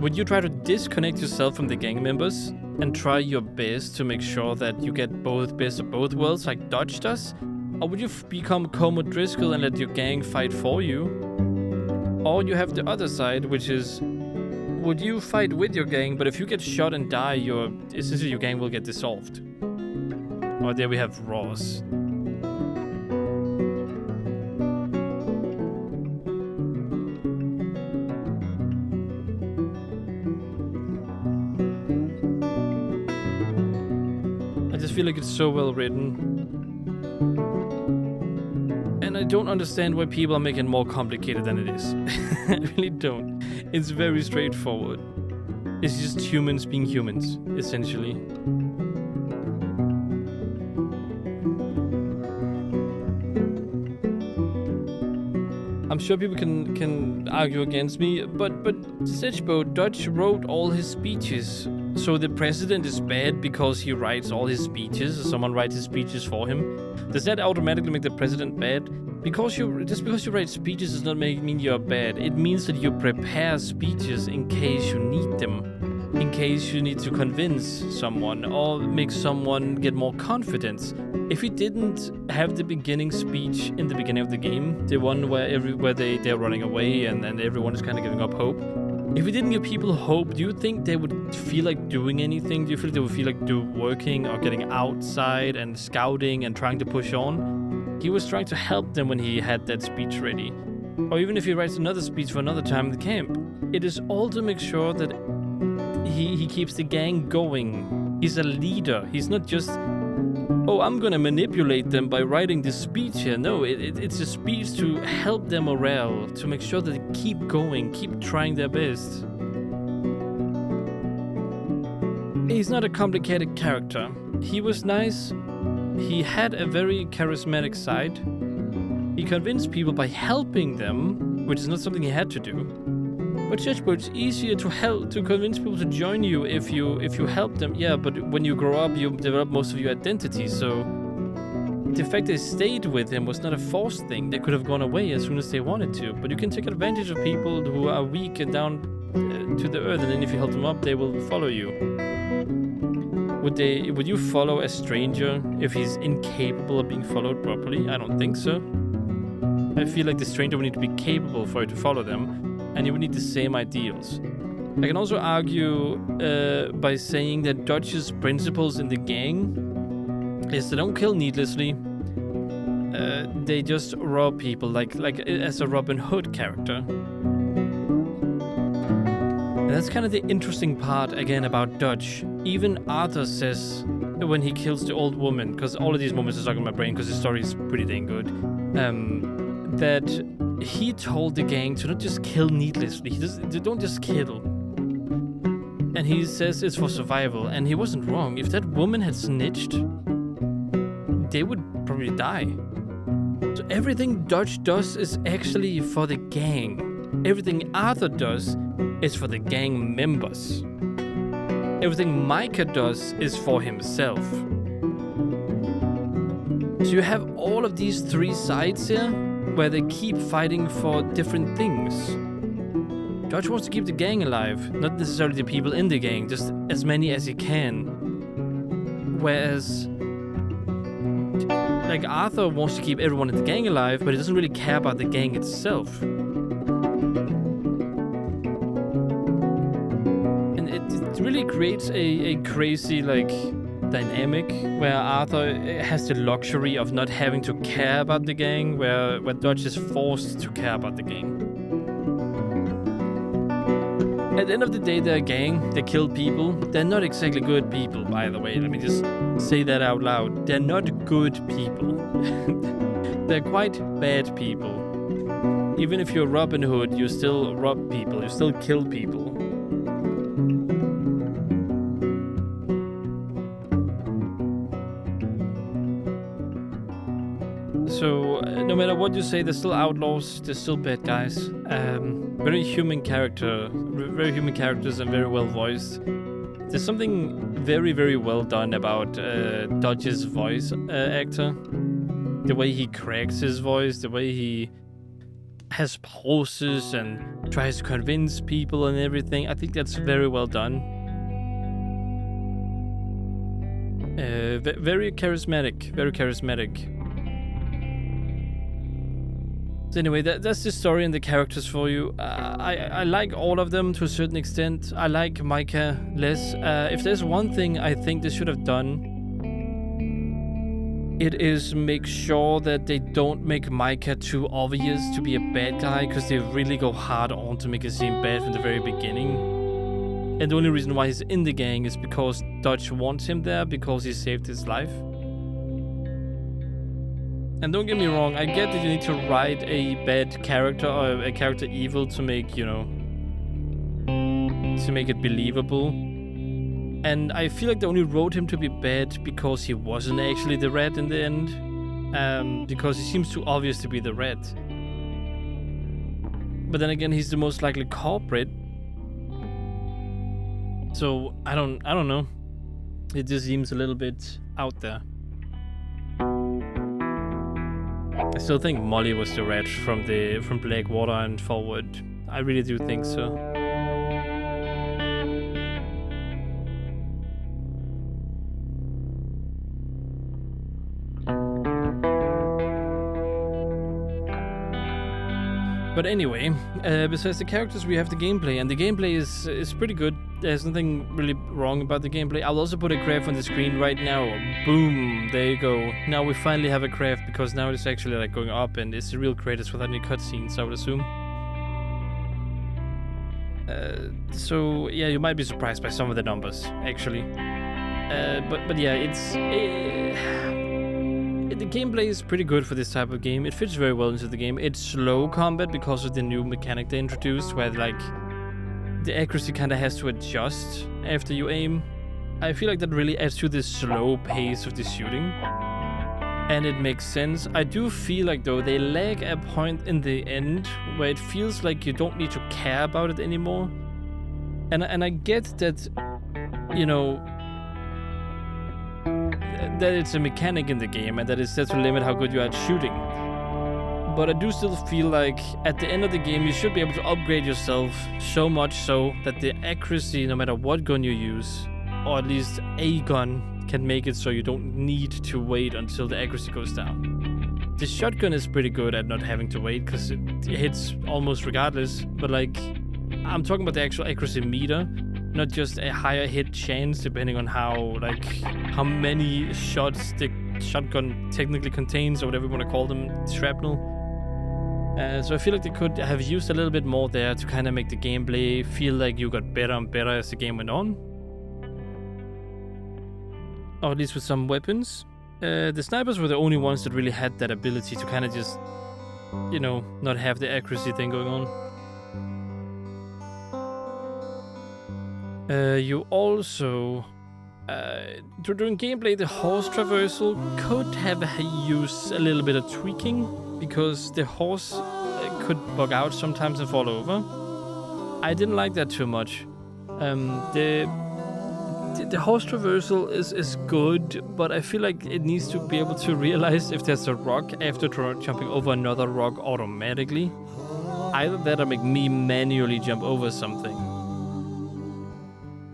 Would you try to disconnect yourself from the gang members and try your best to make sure that you get both best of both worlds like Dutch does? Or would you become Como Driscoll and let your gang fight for you? Or you have the other side, which is, would you fight with your gang, but if you get shot and die, essentially your gang will get dissolved? Or there we have Ross. I just feel like it's so well written. And I don't understand why people are making it more complicated than it is. I really don't. It's very straightforward. It's just humans being humans, essentially. I'm sure people can argue against me, but Sedgebo, Dutch wrote all his speeches. So the president is bad because he writes all his speeches, or someone writes his speeches for him. Does that automatically make the president bad? Just because you write speeches does not mean you're bad. It means that you prepare speeches in case you need them. In case you need to convince someone or make someone get more confidence. If you didn't have the beginning speech in the beginning of the game, the one where they're running away and everyone is kind of giving up hope. If you didn't give people hope, do you think they would feel like doing anything? Do you feel like they would feel like working or getting outside and scouting and trying to push on? He was trying to help them when he had that speech ready. Or even if he writes another speech for another time in the camp. It is all to make sure that he keeps the gang going. He's a leader. He's not just, oh, I'm gonna manipulate them by writing this speech here. No, it's a speech to help their morale, to make sure that they keep going, keep trying their best. He's not a complicated character. He was nice. He had a very charismatic side. He convinced people by helping them, which is not something he had to do. But Sedgebo, it's easier to convince people to join you if you help them. Yeah, but when you grow up, you develop most of your identity. So the fact they stayed with him was not a forced thing. They could have gone away as soon as they wanted to. But you can take advantage of people who are weak and down to the earth, and then if you help them up, they will follow you. Would you follow a stranger if he's incapable of being followed properly? I don't think so. I feel like the stranger would need to be capable for you to follow them, and you would need the same ideals. I can also argue by saying that Dutch's principles in the gang is they don't kill needlessly. They just rob people, like as a Robin Hood character. And that's kind of the interesting part, again, about Dutch. Even Arthur says, when he kills the old woman, because all of these moments are stuck in my brain because the story is pretty dang good, that he told the gang to not just kill needlessly. They don't just kill. And he says it's for survival, and he wasn't wrong. If that woman had snitched, they would probably die. So everything Dutch does is actually for the gang. Everything Arthur does is for the gang members. Everything MICAH does is for himself. So you have all of these three sides here, where they keep fighting for different things. Dutch wants to keep the gang alive, not necessarily the people in the gang, just as many as he can. Whereas, like, Arthur wants to keep everyone in the gang alive, but he doesn't really care about the gang itself. And it really creates a crazy, like, dynamic where Arthur has the luxury of not having to care about the gang, where Dodge is forced to care about the gang. At the end of the day, they're a gang. They kill people. They're not exactly good people, by the way. Let me just say that out loud. They're not good people. They're quite bad people. Even if you're Robin Hood, you still rob people. You still kill people. So, no matter what you say, they're still outlaws, they're still bad guys. Very human characters and very well voiced. There's something very, very well done about Dodge's voice actor. The way he cracks his voice, the way he has pauses and tries to convince people and everything. I think that's very well done. Very charismatic, very charismatic. So anyway, that's the story and the characters for you. I like all of them to a certain extent. I like MICAH less. If there's one thing I think they should have done, it is make sure that they don't make MICAH too obvious to be a bad guy, because they really go hard on to make it seem bad from the very beginning. And the only reason why he's in the gang is because Dodge wants him there, because he saved his life. And don't get me wrong, I get that you need to write a bad character or a character evil to make, you know, to make it believable. And I feel like they only wrote him to be bad because he wasn't actually the rat in the end. Because he seems too obvious to be the rat. But then again, he's the most likely culprit. So I don't know. It just seems a little bit out there. I still think Molly was the rat from Blackwater and forward. I really do think so. But anyway, besides the characters, we have the gameplay, and the gameplay is pretty good. There's nothing really wrong about the gameplay. I'll also put a graph on the screen right now. Boom, there you go. Now we finally have a graph, because now it's actually like going up, and it's the real creators without any cutscenes, I would assume. So yeah, you might be surprised by some of the numbers, actually. But yeah, the gameplay is pretty good for this type of game. It fits very well into the game. It's slow combat because of the new mechanic they introduced, where like the accuracy kind of has to adjust after you aim. I feel like that really adds to the slow pace of the shooting, and it makes sense. I do feel like though they lag a point in the end where it feels like you don't need to care about it anymore. And I get that, you know, that it's a mechanic in the game and that it's set to limit how good you are at shooting. But I do still feel like at the end of the game you should be able to upgrade yourself so much so that the accuracy, no matter what gun you use, or at least a gun, can make it so you don't need to wait until the accuracy goes down. The shotgun is pretty good at not having to wait because it hits almost regardless, but like, I'm talking about the actual accuracy meter, not just a higher hit chance depending on how many shots the shotgun technically contains, or whatever you want to call them, shrapnel. So I feel like they could have used a little bit more there to kind of make the gameplay feel like you got better and better as the game went on. Or at least with some weapons. The snipers were the only ones that really had that ability to kind of just, you know, not have the accuracy thing going on. You also, during gameplay, the horse traversal could have used a little bit of tweaking, because the horse could bug out sometimes and fall over. I didn't like that too much. The horse traversal is good, but I feel like it needs to be able to realize if there's a rock after jumping over another rock automatically. Either that or make me manually jump over something.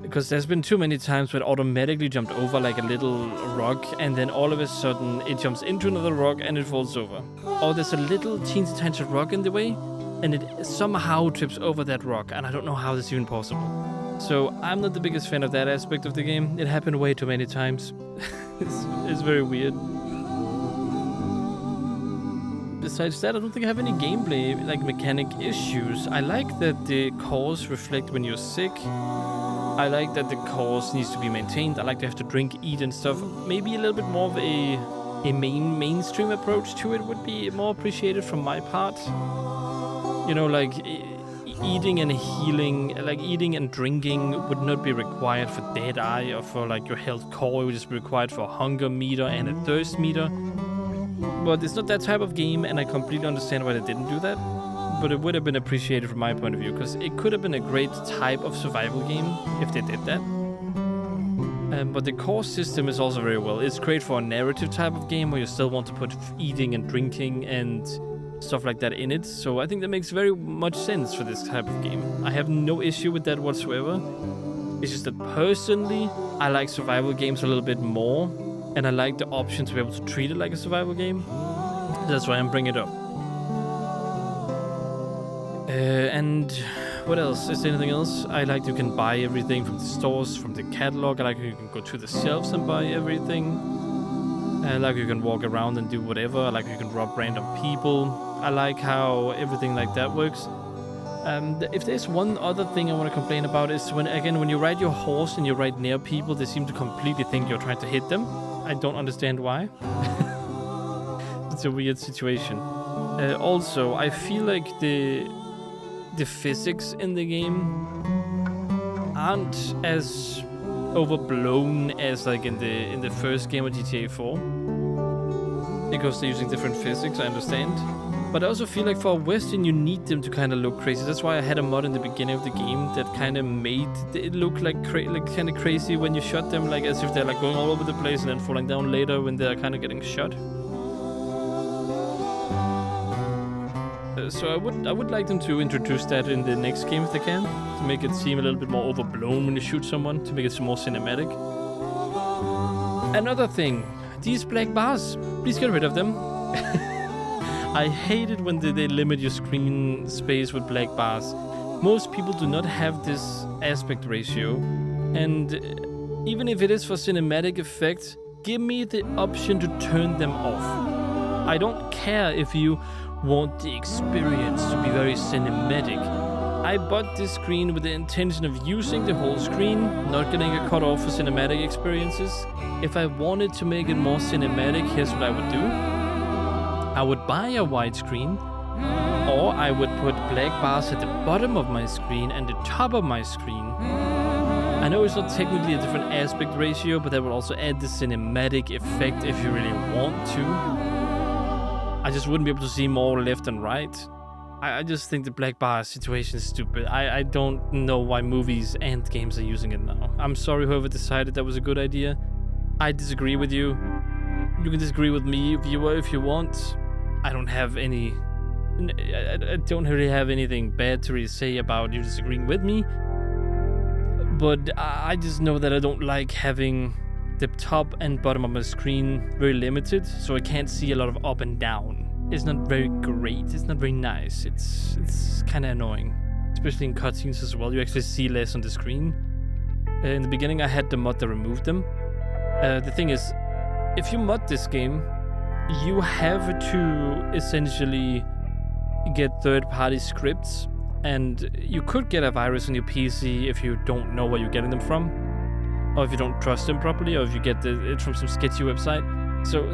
Because there's been too many times where it automatically jumped over like a little rock, and then all of a sudden it jumps into another rock and it falls over. Or there's a little teensy tiny rock in the way, and it somehow trips over that rock, and I don't know how that's even possible. So I'm not the biggest fan of that aspect of the game. It happened way too many times. it's very weird. Besides that, I don't think I have any gameplay mechanic issues. I like that the cores reflect when you're sick. I like that the cores needs to be maintained. I like to have to drink, eat and stuff. Maybe a little bit more of a mainstream approach to it would be more appreciated from my part. You know, eating and healing, eating and drinking would not be required for dead eye or for your health core. It would just be required for a hunger meter and a thirst meter. But it's not that type of game, and I completely understand why they didn't do that. But it would have been appreciated from my point of view, because it could have been a great type of survival game if they did that. But the core system is also very well. It's great for a narrative type of game where you still want to put eating and drinking and stuff like that in it. So I think that makes very much sense for this type of game. I have no issue with that whatsoever. It's just that personally, I like survival games a little bit more. And I like the option to be able to treat it like a survival game. That's why I'm bringing it up. And what else? Is there anything else? I like you can buy everything from the stores, from the catalog. I like you can go to the shelves and buy everything. I like you can walk around and do whatever. I like you can rob random people. I like how everything like that works. If there's one other thing I want to complain about is when you ride your horse and you ride near people, they seem to completely think you're trying to hit them. I don't understand why. It's a weird situation. Also, I feel like the physics in the game aren't as overblown as in the first game of GTA 4. Because they're using different physics, I understand. But I also feel like for a Western, you need them to kind of look crazy. That's why I had a mod in the beginning of the game that kind of made it look kind of crazy when you shot them, as if they're going all over the place and then falling down later when they're kind of getting shot. So I would like them to introduce that in the next game if they can, to make it seem a little bit more overblown when you shoot someone, to make it more cinematic. Another thing, these black bars, please get rid of them. I hate it when they limit your screen space with black bars. Most people do not have this aspect ratio, and even if it is for cinematic effect, give me the option to turn them off. I don't care if you want the experience to be very cinematic. I bought this screen with the intention of using the whole screen, not getting it cut off for cinematic experiences. If I wanted to make it more cinematic, here's what I would do. I would buy a widescreen, or I would put black bars at the bottom of my screen and the top of my screen. I know it's not technically a different aspect ratio, but that would also add the cinematic effect if you really want to. I just wouldn't be able to see more left and right. I just think the black bar situation is stupid. I don't know why movies and games are using it now. I'm sorry whoever decided that was a good idea. I disagree with you. You can disagree with me, viewer, if you want. I don't really have anything bad to really say about you disagreeing with me. But I just know that I don't like having the top and bottom of my screen very limited, so I can't see a lot of up and down. It's not very great. It's not very nice. It's kind of annoying, especially in cutscenes as well. You actually see less on the screen. In the beginning, I had the mod that removed them. The thing is, if you mod this game, you have to essentially get third-party scripts, and you could get a virus on your PC if you don't know where you're getting them from, or if you don't trust them properly, or if you get it from some sketchy website. So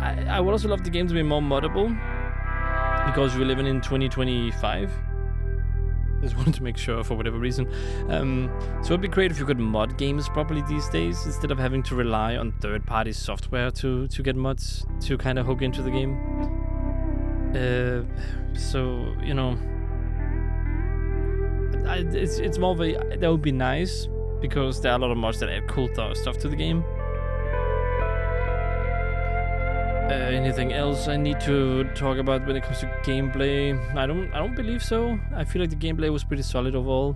I would also love the game to be more moddable, because we're living in 2025. Just wanted to make sure for whatever reason. So it'd be great if you could mod games properly these days, instead of having to rely on third-party software to get mods to kind of hook into the game. So, you know, it's more of a, that would be nice, because there are a lot of mods that add cool stuff to the game. Anything else I need to talk about when it comes to gameplay? I don't believe so. I feel like the gameplay was pretty solid overall.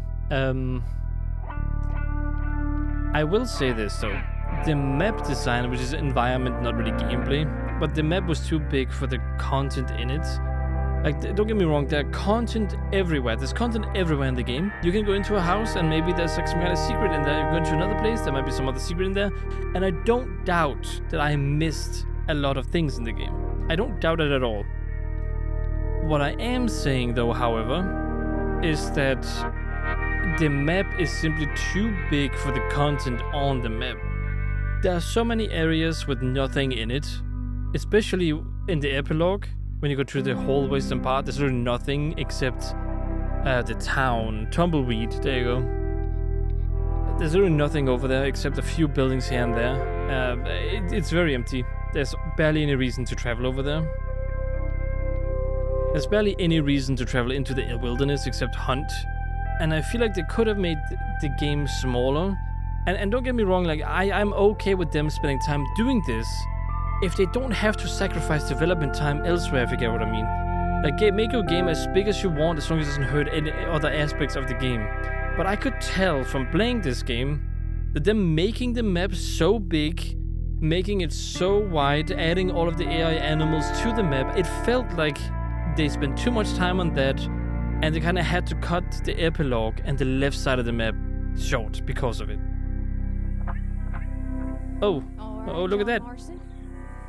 I will say this though. The map design, which is environment, not really gameplay, but the map was too big for the content in it. Like, don't get me wrong, there are content everywhere. There's content everywhere in the game. You can go into a house and maybe there's like some kind of secret in there. You go into another place, there might be some other secret in there. And I don't doubt that I missed a lot of things in the game. I don't doubt it at all. What I am saying though, however, is that the map is simply too big for the content on the map. There are so many areas with nothing in it, especially in the epilogue. When you go through the whole western part, there's really nothing except the town. Tumbleweed, there you go. There's really nothing over there except a few buildings here and there. It's very empty. There's barely any reason to travel over there. There's barely any reason to travel into the wilderness except hunt. And I feel like they could have made the game smaller. And don't get me wrong, like I'm okay with them spending time doing this if they don't have to sacrifice development time elsewhere, if you get what I mean. Like, make your game as big as you want, as long as it doesn't hurt any other aspects of the game. But I could tell from playing this game that them making the map so big, making it so wide, adding all of the AI animals to the map, it felt like they spent too much time on that, and they kind of had to cut the epilogue and the left side of the map short because of it. Oh, oh, look at that. Marston,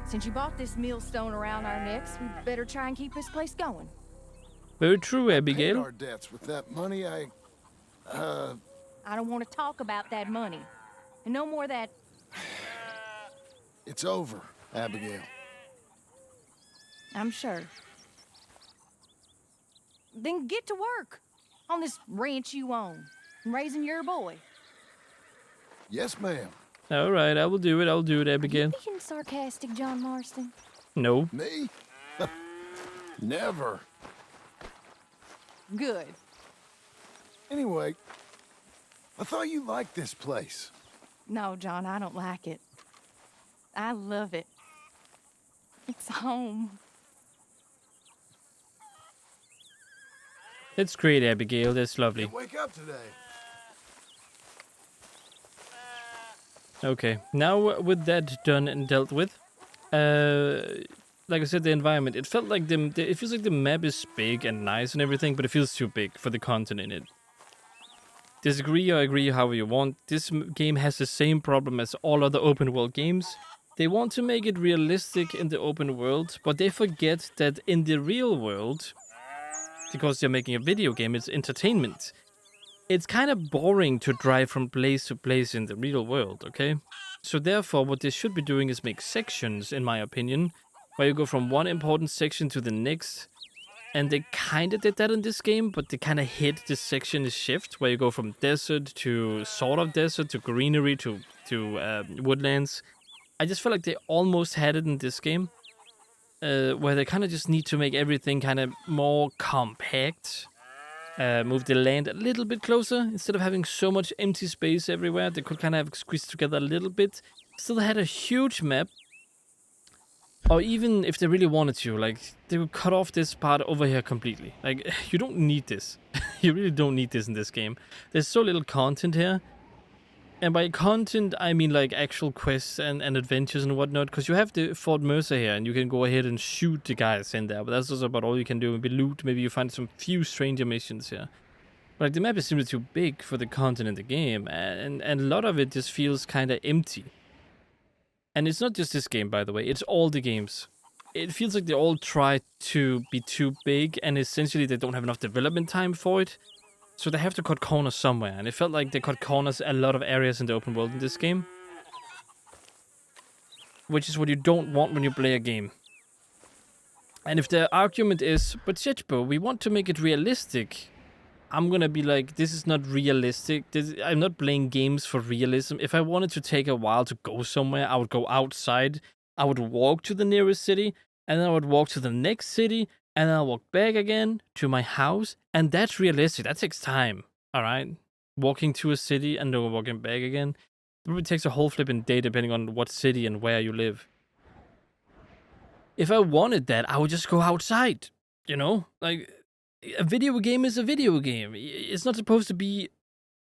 since you bought this millstone around our necks, we better try and keep this place going. Very true, Abigail. Paid our debts with that money. I don't want to talk about that money. And no more that... It's over, Abigail. I'm sure. Then get to work on this ranch you own and raising your boy. Yes, ma'am. All right, I will do it. I'll do it, Abigail. You being sarcastic, John Marston? No. Me? Never. Good. Anyway, I thought you liked this place. No, John, I don't like it. I love it. It's home. That's great, Abigail. That's lovely. Wake up today. Okay, now with that done and dealt with, like I said, the environment, it felt like it feels like the map is big and nice and everything, but it feels too big for the content in it. Disagree or agree however you want, this game has the same problem as all other open world games. They want to make it realistic in the open world, but they forget that in the real world, because they're making a video game, it's entertainment. It's kind of boring to drive from place to place in the real world, okay? So therefore, what they should be doing is make sections, in my opinion, where you go from one important section to the next. And they kind of did that in this game, but they kind of hit this section shift, where you go from desert to sort of desert to greenery to woodlands. I just feel like they almost had it in this game, where they kind of just need to make everything kind of more compact. Move the land a little bit closer. Instead of having so much empty space everywhere, they could kind of have squeezed together a little bit. Still had a huge map. Or even if they really wanted to, like, they would cut off this part over here completely. Like, you don't need this. You really don't need this in this game. There's so little content here. And by content, I mean like actual quests and adventures and whatnot. Because you have the Fort Mercer here, and you can go ahead and shoot the guys in there. But that's also about all you can do. Maybe loot, maybe you find some few stranger missions here. But like, the map is simply too big for the content in the game. And a lot of it just feels kind of empty. And it's not just this game, by the way. It's all the games. It feels like they all try to be too big, and essentially they don't have enough development time for it. So they have to cut corners somewhere, and it felt like they cut corners a lot of areas in the open world in this game. Which is what you don't want when you play a game. And if the argument is, but Jetbo, we want to make it realistic, I'm gonna be like, this is not realistic. I'm not playing games for realism. If I wanted to take a while to go somewhere, I would go outside, I would walk to the nearest city, and then I would walk to the next city, and then I'll walk back again to my house, and that's realistic. That takes time, alright? Walking to a city and then walking back again. It probably takes a whole flipping day depending on what city and where you live. If I wanted that, I would just go outside, you know? Like, a video game is a video game. It's not supposed to be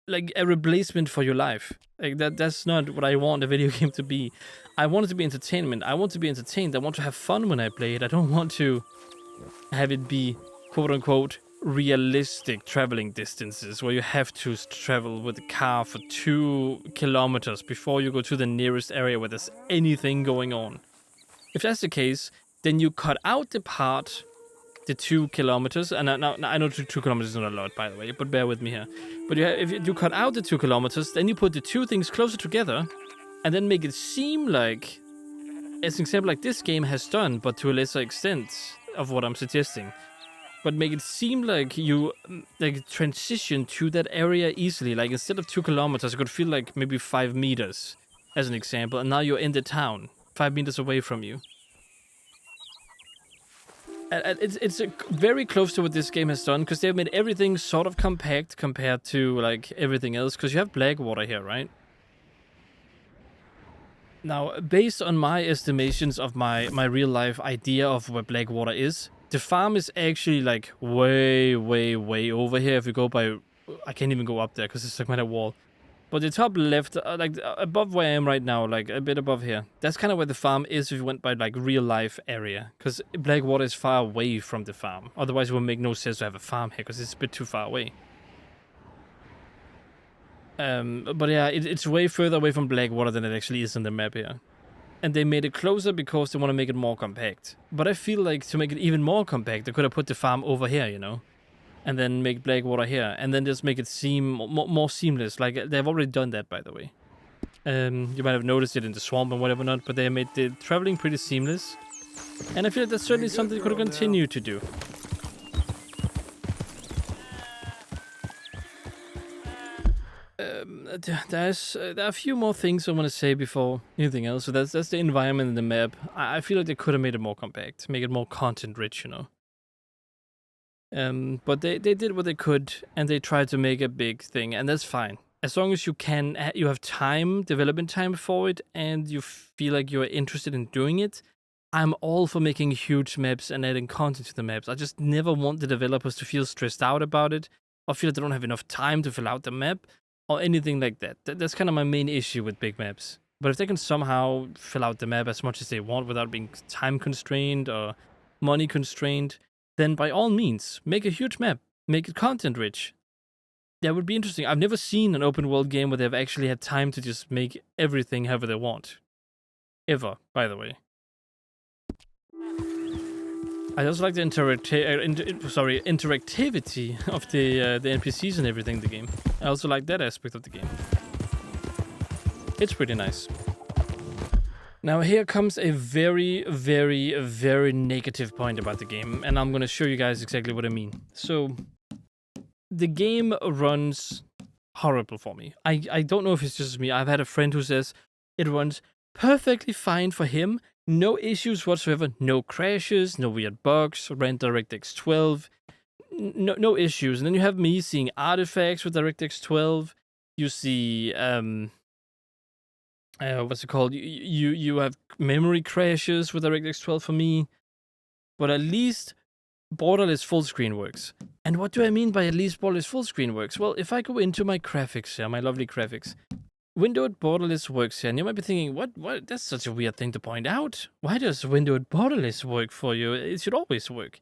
like a replacement for your life. Like that's not what I want a video game to be. I want it to be entertainment. I want to be entertained. I want to have fun when I play it. I don't want to have it be quote-unquote realistic traveling distances where you have to travel with a car for 2 kilometers before you go to the nearest area where there's anything going on. If that's the case, then you cut out the 2 kilometers, and I know 2 kilometers is not a lot, by the way, but bear with me here. But if you cut out the 2 kilometers, then you put the two things closer together, and then make it seem like, as an example like this game has done, but to a lesser extent of what I'm suggesting, but make it seem like you transition to that area easily. Like instead of 2 kilometers, it could feel like maybe 5 meters, as an example, and now you're in the town, 5 meters away from you. It's very close to what this game has done, because they've made everything sort of compact compared to like everything else, because you have Blackwater here, right? Now, based on my estimations of my real life idea of where Blackwater is, the farm is actually like way over here. If you go by, I can't even go up there because it's like by a wall. But the top left, like above where I am right now, like a bit above here, that's kind of where the farm is if you went by like real life area. Because Blackwater is far away from the farm. Otherwise, it would make no sense to have a farm here because it's a bit too far away. But yeah, it's way further away from Blackwater than it actually is on the map here. And they made it closer because they want to make it more compact. But I feel like to make it even more compact, they could have put the farm over here, you know? And then make Blackwater here, and then just make it seem more seamless. Like, they've already done that, by the way. You might have noticed it in the swamp and whatever not, but they made the traveling pretty seamless. And I feel like that's certainly something they could continue to do. There are a few more things I want to say before anything else. So that's the environment and the map. I feel like they could have made it more compact, make it more content-rich, you know. But they did what they could, and they tried to make a big thing, and that's fine. As long as you have time, development time for it, and you feel like you're interested in doing it, I'm all for making huge maps and adding content to the maps. I just never want the developers to feel stressed out about it, or feel like they don't have enough time to fill out the map, or anything like that. That's kind of my main issue with big maps. But if they can somehow fill out the map as much as they want without being time constrained or money constrained, then by all means, make a huge map. Make it content-rich. That would be interesting. I've never seen an open-world game where they've actually had time to just make everything however they want. Ever, by the way. I also like the interactivity of the NPCs and everything in the game. I also like that aspect of the game. It's pretty nice. Now here comes a very negative point about the game, and I'm gonna show you guys exactly what I mean. So, the game runs horrible for me. I don't know if it's just me. I've had a friend who says it runs perfectly fine for him, no issues whatsoever, no crashes, no weird bugs, ran DirectX 12, no issues. And then you have me seeing artifacts with DirectX 12. You see what's it called? You have memory crashes with DirectX 12 for me, but at least borderless full screen works. And what do I mean by at least borderless full screen works? Well, if I go into my graphics here, my lovely graphics, windowed borderless works here, and you might be thinking, what? That's such a weird thing to point out. Why does windowed borderless work for you? It should always work.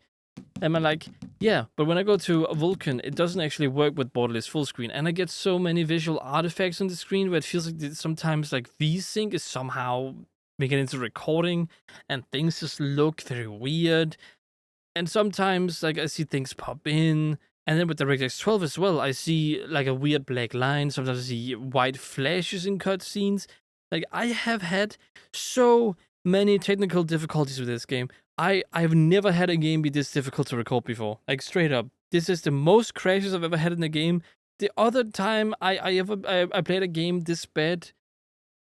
And I'm like, yeah, but when I go to Vulkan, it doesn't actually work with borderless full screen, and I get so many visual artifacts on the screen where it feels like sometimes like VSync is somehow making it into recording, and things just look very weird. And sometimes like I see things pop in, and then with DirectX 12 as well, I see like a weird black line. Sometimes I see white flashes in cutscenes. Like I have had so many technical difficulties with this game. I've never had a game be this difficult to record before. Like straight up, this is the most crashes I've ever had in a game. The other time I played a game this bad,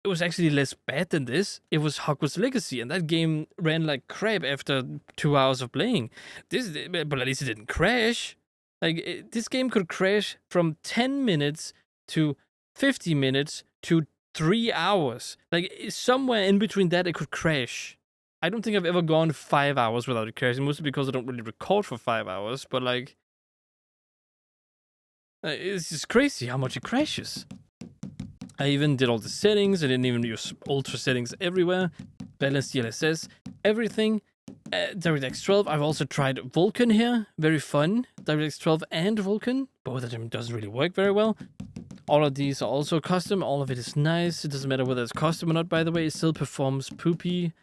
it was actually less bad than this. It was Hogwarts Legacy, and that game ran like crap after 2 hours of playing. But at least it didn't crash. Like this game could crash from 10 minutes to 50 minutes to 3 hours. Like somewhere in between that, it could crash. I don't think I've ever gone 5 hours without it crashing, mostly because I don't really record for 5 hours, but like, it's just crazy how much it crashes. I even did all the settings. I didn't even use ultra settings everywhere. Balanced DLSS, everything. DirectX 12, I've also tried Vulkan here. Very fun. DirectX 12 and Vulkan. Both of them doesn't really work very well. All of these are also custom. All of it is nice. It doesn't matter whether it's custom or not, by the way. It still performs poopy.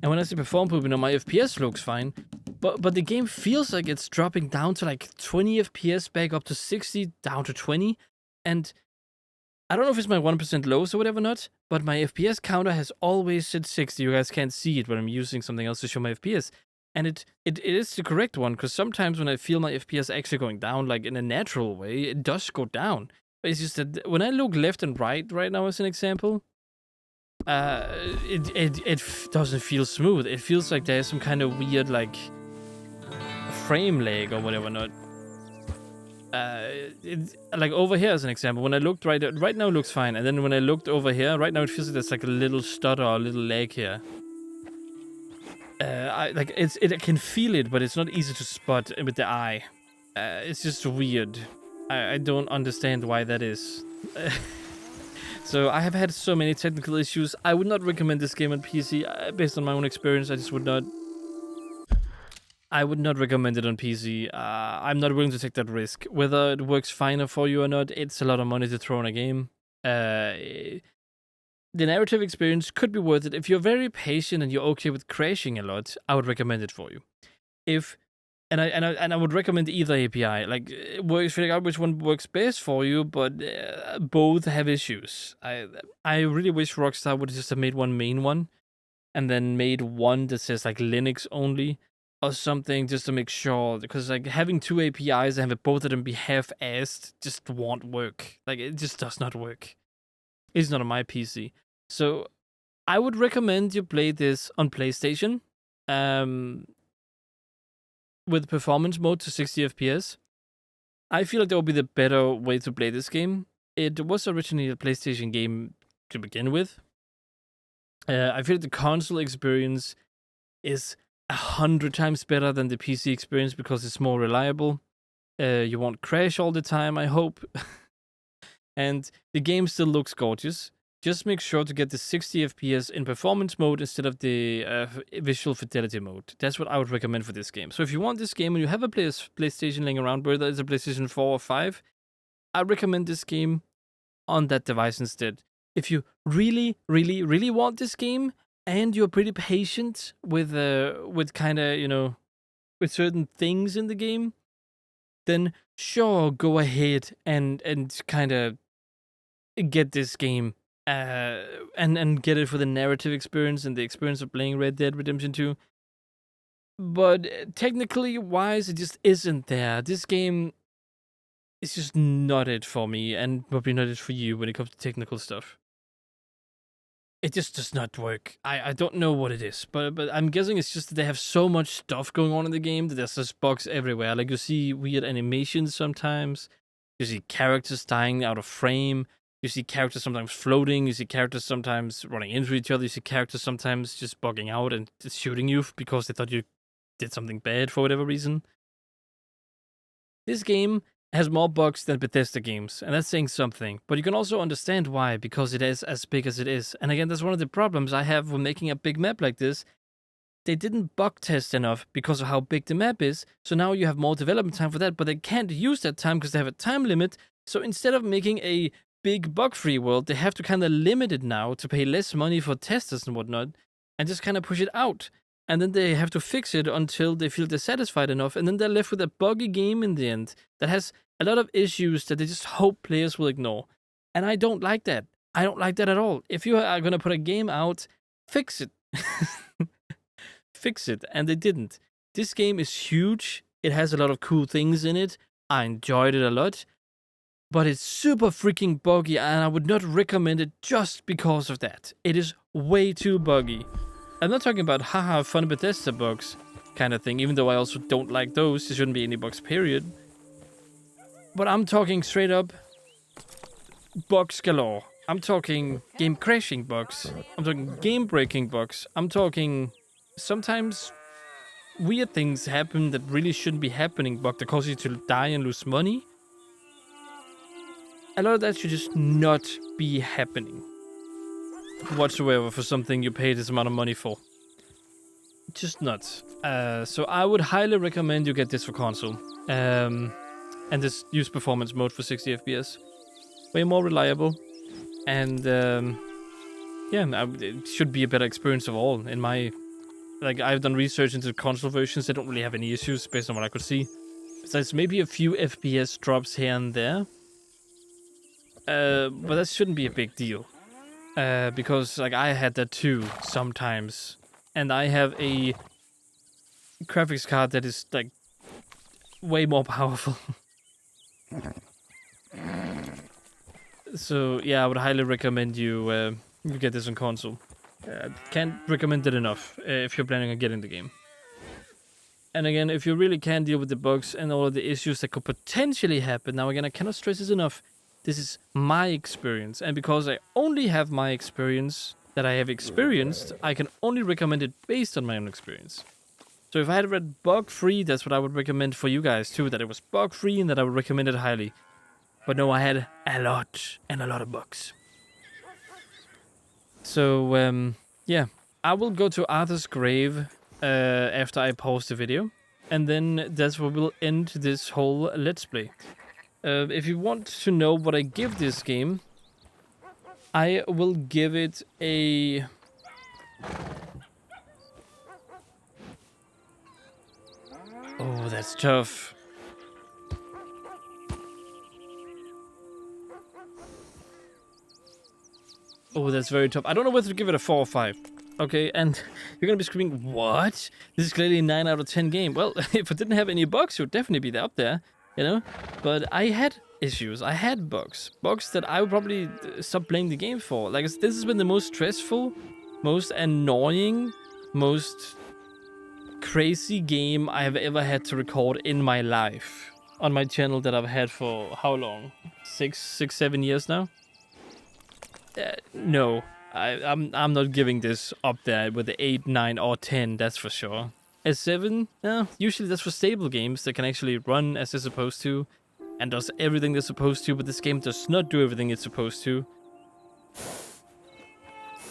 And when I say perform poopy, my FPS looks fine. But the game feels like it's dropping down to like 20 FPS, back up to 60, down to 20. And I don't know if it's my 1% lows or whatever not, but my FPS counter has always said 60. You guys can't see it when I'm using something else to show my FPS. And it is the correct one, because sometimes when I feel my FPS actually going down, like in a natural way, it does go down. But it's just that when I look left and right now as an example, it doesn't feel smooth. It feels like there's some kind of weird, like, frame lag or whatever not. Like over here as an example, when I looked right now it looks fine, and then when I looked over here, right now it feels like there's like a little stutter or a little lag here. I can feel it, but it's not easy to spot with the eye. It's just weird. I don't understand why that is. So I have had so many technical issues. I would not recommend this game on PC based on my own experience. I just would not. I would not recommend it on PC. I'm not willing to take that risk. Whether it works finer for you or not, it's a lot of money to throw in a game. The narrative experience could be worth it. If you're very patient and you're okay with crashing a lot, I would recommend it for you. And I would recommend either API. Like, figure out which one works best for you, but both have issues. I really wish Rockstar would just have made one main one, and then made one that says like Linux only, or something, just to make sure, because like having two APIs and have both of them be half-assed just won't work. Like, it just does not work. It's not on my PC. So I would recommend you play this on PlayStation with performance mode to 60 FPS. I feel like that would be the better way to play this game. It was originally a PlayStation game to begin with. I feel like the console experience is 100 times better than the PC experience because it's more reliable. You won't crash all the time, I hope. And the game still looks gorgeous. Just make sure to get the 60 FPS in performance mode instead of the visual fidelity mode. That's what I would recommend for this game. So if you want this game and you have a PlayStation laying around, whether it's a PlayStation 4 or 5, I recommend this game on that device instead. If you really, really, really want this game, and you're pretty patient with kind of, you know, with certain things in the game, then sure, go ahead and kind of get this game and get it for the narrative experience and the experience of playing Red Dead Redemption 2. But technically wise, it just isn't there. This game is just not it for me, and probably not it for you when it comes to technical stuff. It just does not work. I don't know what it is, but I'm guessing it's just that they have so much stuff going on in the game that there's just bugs everywhere. Like, you see weird animations sometimes. You see characters dying out of frame. You see characters sometimes floating. You see characters sometimes running into each other. You see characters sometimes just bugging out and just shooting you because they thought you did something bad for whatever reason. This game has more bugs than Bethesda games, and that's saying something. But you can also understand why, because it is as big as it is. And again, that's one of the problems I have when making a big map like this. They didn't bug test enough because of how big the map is, so now you have more development time for that, but they can't use that time because they have a time limit. So instead of making a big bug-free world, they have to kind of limit it now to pay less money for testers and whatnot, and just kind of push it out. And then they have to fix it until they feel they're satisfied enough, and then they're left with a buggy game in the end that has a lot of issues that they just hope players will ignore. And I don't like that. I don't like that at all. If you are going to put a game out, fix it. Fix it. And they didn't. This game is huge. It has a lot of cool things in it. I enjoyed it a lot. But it's super freaking buggy, and I would not recommend it just because of that. It is way too buggy. I'm not talking about haha fun Bethesda bugs kind of thing, even though I also don't like those. There shouldn't be any bugs, period. But I'm talking straight up bugs galore. I'm talking game crashing bugs. I'm talking game breaking bugs. I'm talking sometimes weird things happen that really shouldn't be happening, but that cause you to die and lose money. A lot of that should just not be happening whatsoever for something you pay this amount of money for. just nuts. So I would highly recommend you get this for console. And just use performance mode for 60 FPS. Way more reliable. And yeah, it should be a better experience of all. In my, like, I've done research into the console versions. They don't really have any issues based on what I could see. Besides maybe a few FPS drops here and there. But that shouldn't be a big deal. Because like I had that too sometimes. And I have a graphics card that is like way more powerful. So yeah, I would highly recommend you get this on console. Can't recommend it enough if you're planning on getting the game. And again, if you really can deal with the bugs and all of the issues that could potentially happen, now again, I cannot stress this enough. This is my experience, and because I only have my experience that I have experienced, I can only recommend it based on my own experience. So if I had read bug-free, that's what I would recommend for you guys too, that it was bug-free and that I would recommend it highly. But no, I had a lot of bugs. So, yeah, I will go to Arthur's grave after I pause the video, and then that's where we'll end this whole Let's Play. If you want to know what I give this game, I will give it a... Oh, that's tough. Oh, that's very tough. I don't know whether to give it a 4 or 5. Okay, and you're gonna be screaming, what? This is clearly a 9 out of 10 game. Well, if it didn't have any bugs, it would definitely be up there, you know? But I had issues. I had bugs. Bugs that I would probably stop playing the game for. Like, this has been the most stressful, most annoying, most crazy game I have ever had to record in my life. On my channel that I've had for how long? 7 years now? No. I'm not giving this up there with the 8, 9, or 10, that's for sure. A 7, usually that's for stable games that can actually run as they're supposed to and does everything they're supposed to, but this game does not do everything it's supposed to.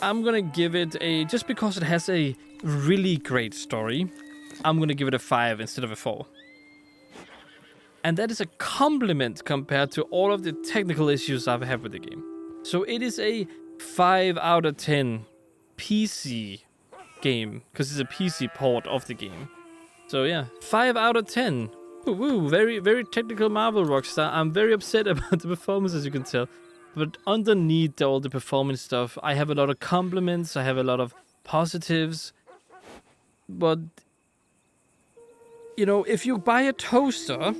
I'm gonna give it a, just because it has a really great story, I'm gonna give it a 5 instead of a 4. And that is a compliment compared to all of the technical issues I've had with the game. So it is a 5 out of 10 PC game, because it's a PC port of the game. So yeah, 5 out of 10. Woo, very, very technical Marvel Rockstar. I'm very upset about the performance, as you can tell. But underneath all the performance stuff, I have a lot of compliments, I have a lot of positives. But, you know, if you buy a toaster,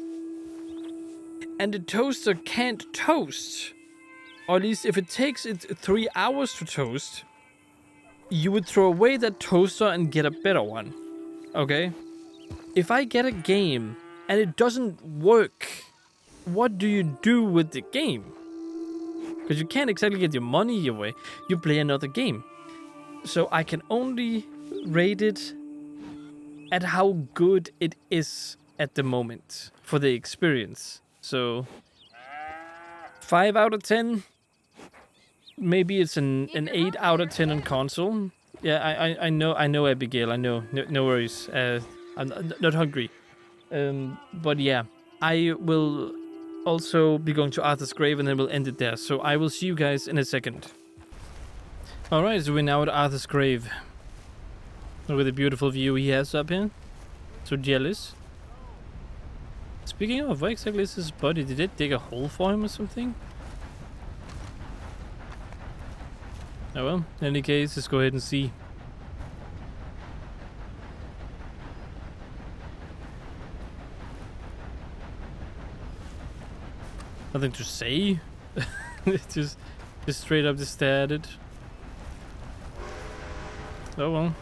and the toaster can't toast, or at least if it takes it 3 hours to toast, you would throw away that toaster and get a better one. Okay? If I get a game and it doesn't work, what do you do with the game? Because you can't exactly get your money away. You play another game. So I can only rate it at how good it is at the moment for the experience. So 5 out of 10. Maybe it's an 8 out of 10 on console. Yeah, I know Abigail. I know. No worries. I'm not hungry. But yeah, I will also be going to Arthur's grave and then we'll end it there. So I will see you guys in a second. Alright, so we're now at Arthur's grave. Look at the beautiful view he has up here. So jealous. Speaking of, where exactly is his body? Did they dig a hole for him or something? Oh well, in any case, let's go ahead and see. Nothing to say. just straight up just stare at it. Oh well.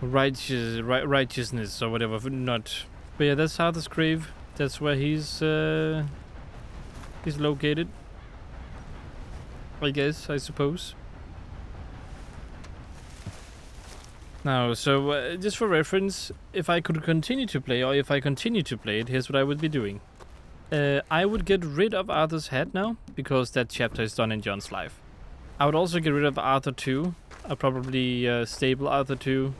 Righteousness or whatever, not. But yeah, that's Arthur's grave. That's where he's located. I guess, I suppose. Now, so just for reference, if I could continue to play, or if I continue to play it, here's what I would be doing. I would get rid of Arthur's head now, because that chapter is done in John's life. I would also get rid of Arthur 2. I'll probably stable Arthur 2,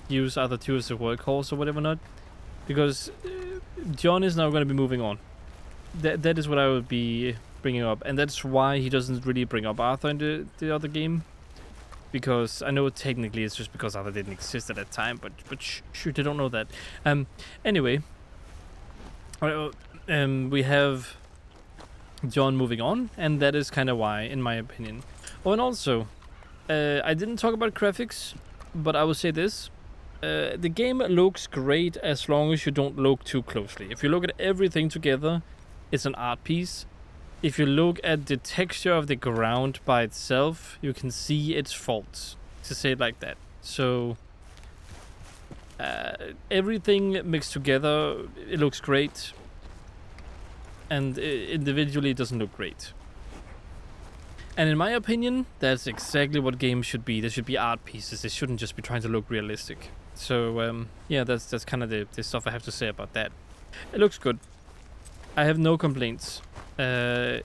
use Arthur 2 as a workhorse or whatever not, because John is now going to be moving on. That is what I would be bringing up, and that's why he doesn't really bring up Arthur in the other game, because I know technically it's just because Arthur didn't exist at that time, but shoot, I don't know that. Anyway, we have John moving on, and that is kind of why, in my opinion. Oh, and also, I didn't talk about graphics, but I will say this. The game looks great as long as you don't look too closely. If you look at everything together, it's an art piece. If you look at the texture of the ground by itself, you can see its faults, to say it like that. So, everything mixed together, it looks great. And individually, it doesn't look great. And in my opinion, that's exactly what games should be. They should be art pieces. They shouldn't just be trying to look realistic. So, yeah, that's kind of the stuff I have to say about that. It looks good. I have no complaints. I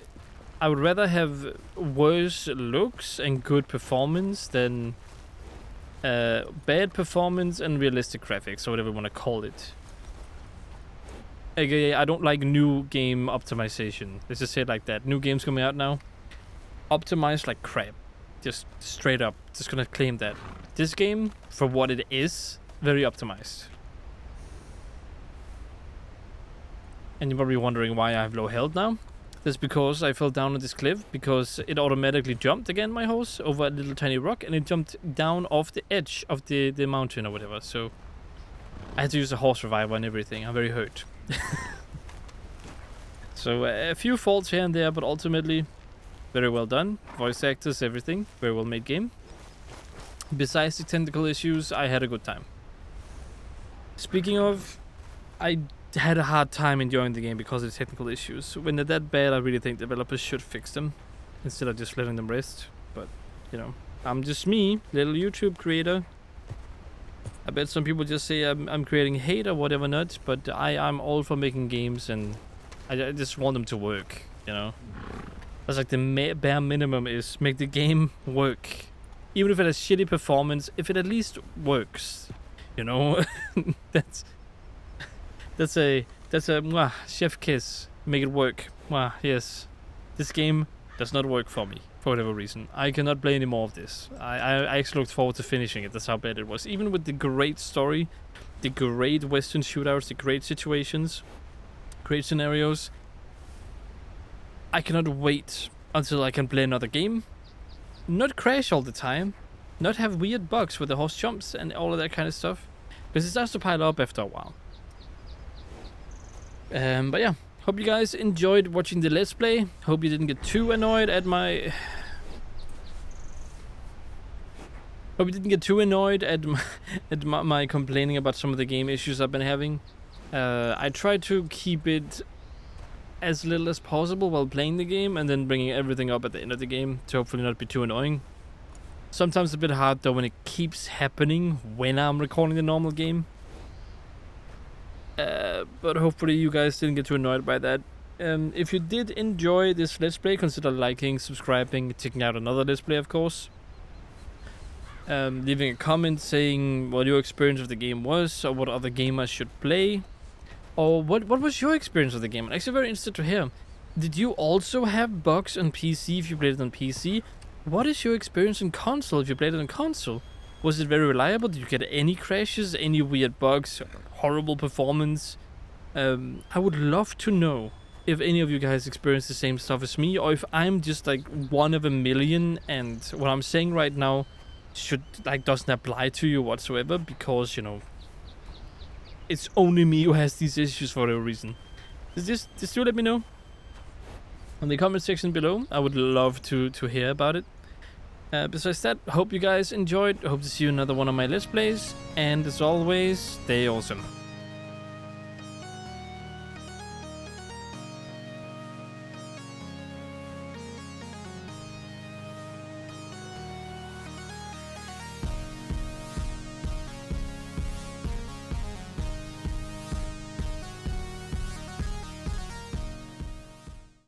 would rather have worse looks and good performance than bad performance and realistic graphics, or whatever you want to call it. AKA, I don't like new game optimization. Let's just say it like that. New games coming out now, optimized like crap. Just straight up. Just gonna claim that. This game, for what it is, very optimized. And you're probably wondering why I have low health now. That's because I fell down on this cliff, because it automatically jumped again, my horse, over a little tiny rock, and it jumped down off the edge of the mountain or whatever. So I had to use a horse reviver and everything. I'm very hurt. So a few faults here and there, but ultimately very well done. Voice actors, everything. Very well made game. Besides the technical issues, I had a good time. Speaking of, I had a hard time enjoying the game because of the technical issues. When they're that bad, I really think developers should fix them instead of just letting them rest. But, you know, I'm just me, little YouTube creator. I bet some people just say I'm creating hate or whatever not, but I'm all for making games, and I just want them to work, you know. That's like the bare minimum is make the game work. Even if it has shitty performance, if it at least works, you know. that's a mwah, chef kiss. Make it work. Mwah, yes. This game does not work for me, for whatever reason. I cannot play any more of this. I actually looked forward to finishing it. That's how bad it was. Even with the great story, the great Western shootouts, the great situations, great scenarios, I cannot wait until I can play another game. Not crash all the time. Not have weird bugs with the horse jumps and all of that kind of stuff. Because it starts to pile up after a while. But yeah, hope you guys enjoyed watching the Let's Play. Hope you didn't get too annoyed at my... Hope you didn't get too annoyed at my complaining about some of the game issues I've been having. I tried to keep it as little as possible while playing the game, and then bringing everything up at the end of the game to hopefully not be too annoying. Sometimes a bit hard though when it keeps happening when I'm recording the normal game. But hopefully you guys didn't get too annoyed by that. If you did enjoy this Let's Play, consider liking, subscribing, checking out another Let's Play, of course. Leaving a comment saying what your experience of the game was, or what other game I should play. Or what was your experience of the game? I'm actually very interested to hear. Did you also have bugs on PC if you played it on PC? What is your experience on console if you played it on console? Was it very reliable? Did you get any crashes, any weird bugs, horrible performance? I would love to know if any of you guys experience the same stuff as me, or if I'm just like one of a million and what I'm saying right now doesn't apply to you whatsoever, because, you know, it's only me who has these issues for a reason. Just do let me know in the comment section below. I would love to hear about it. Besides that, hope you guys enjoyed. Hope to see you in another one of my Let's Plays. And as always, stay awesome.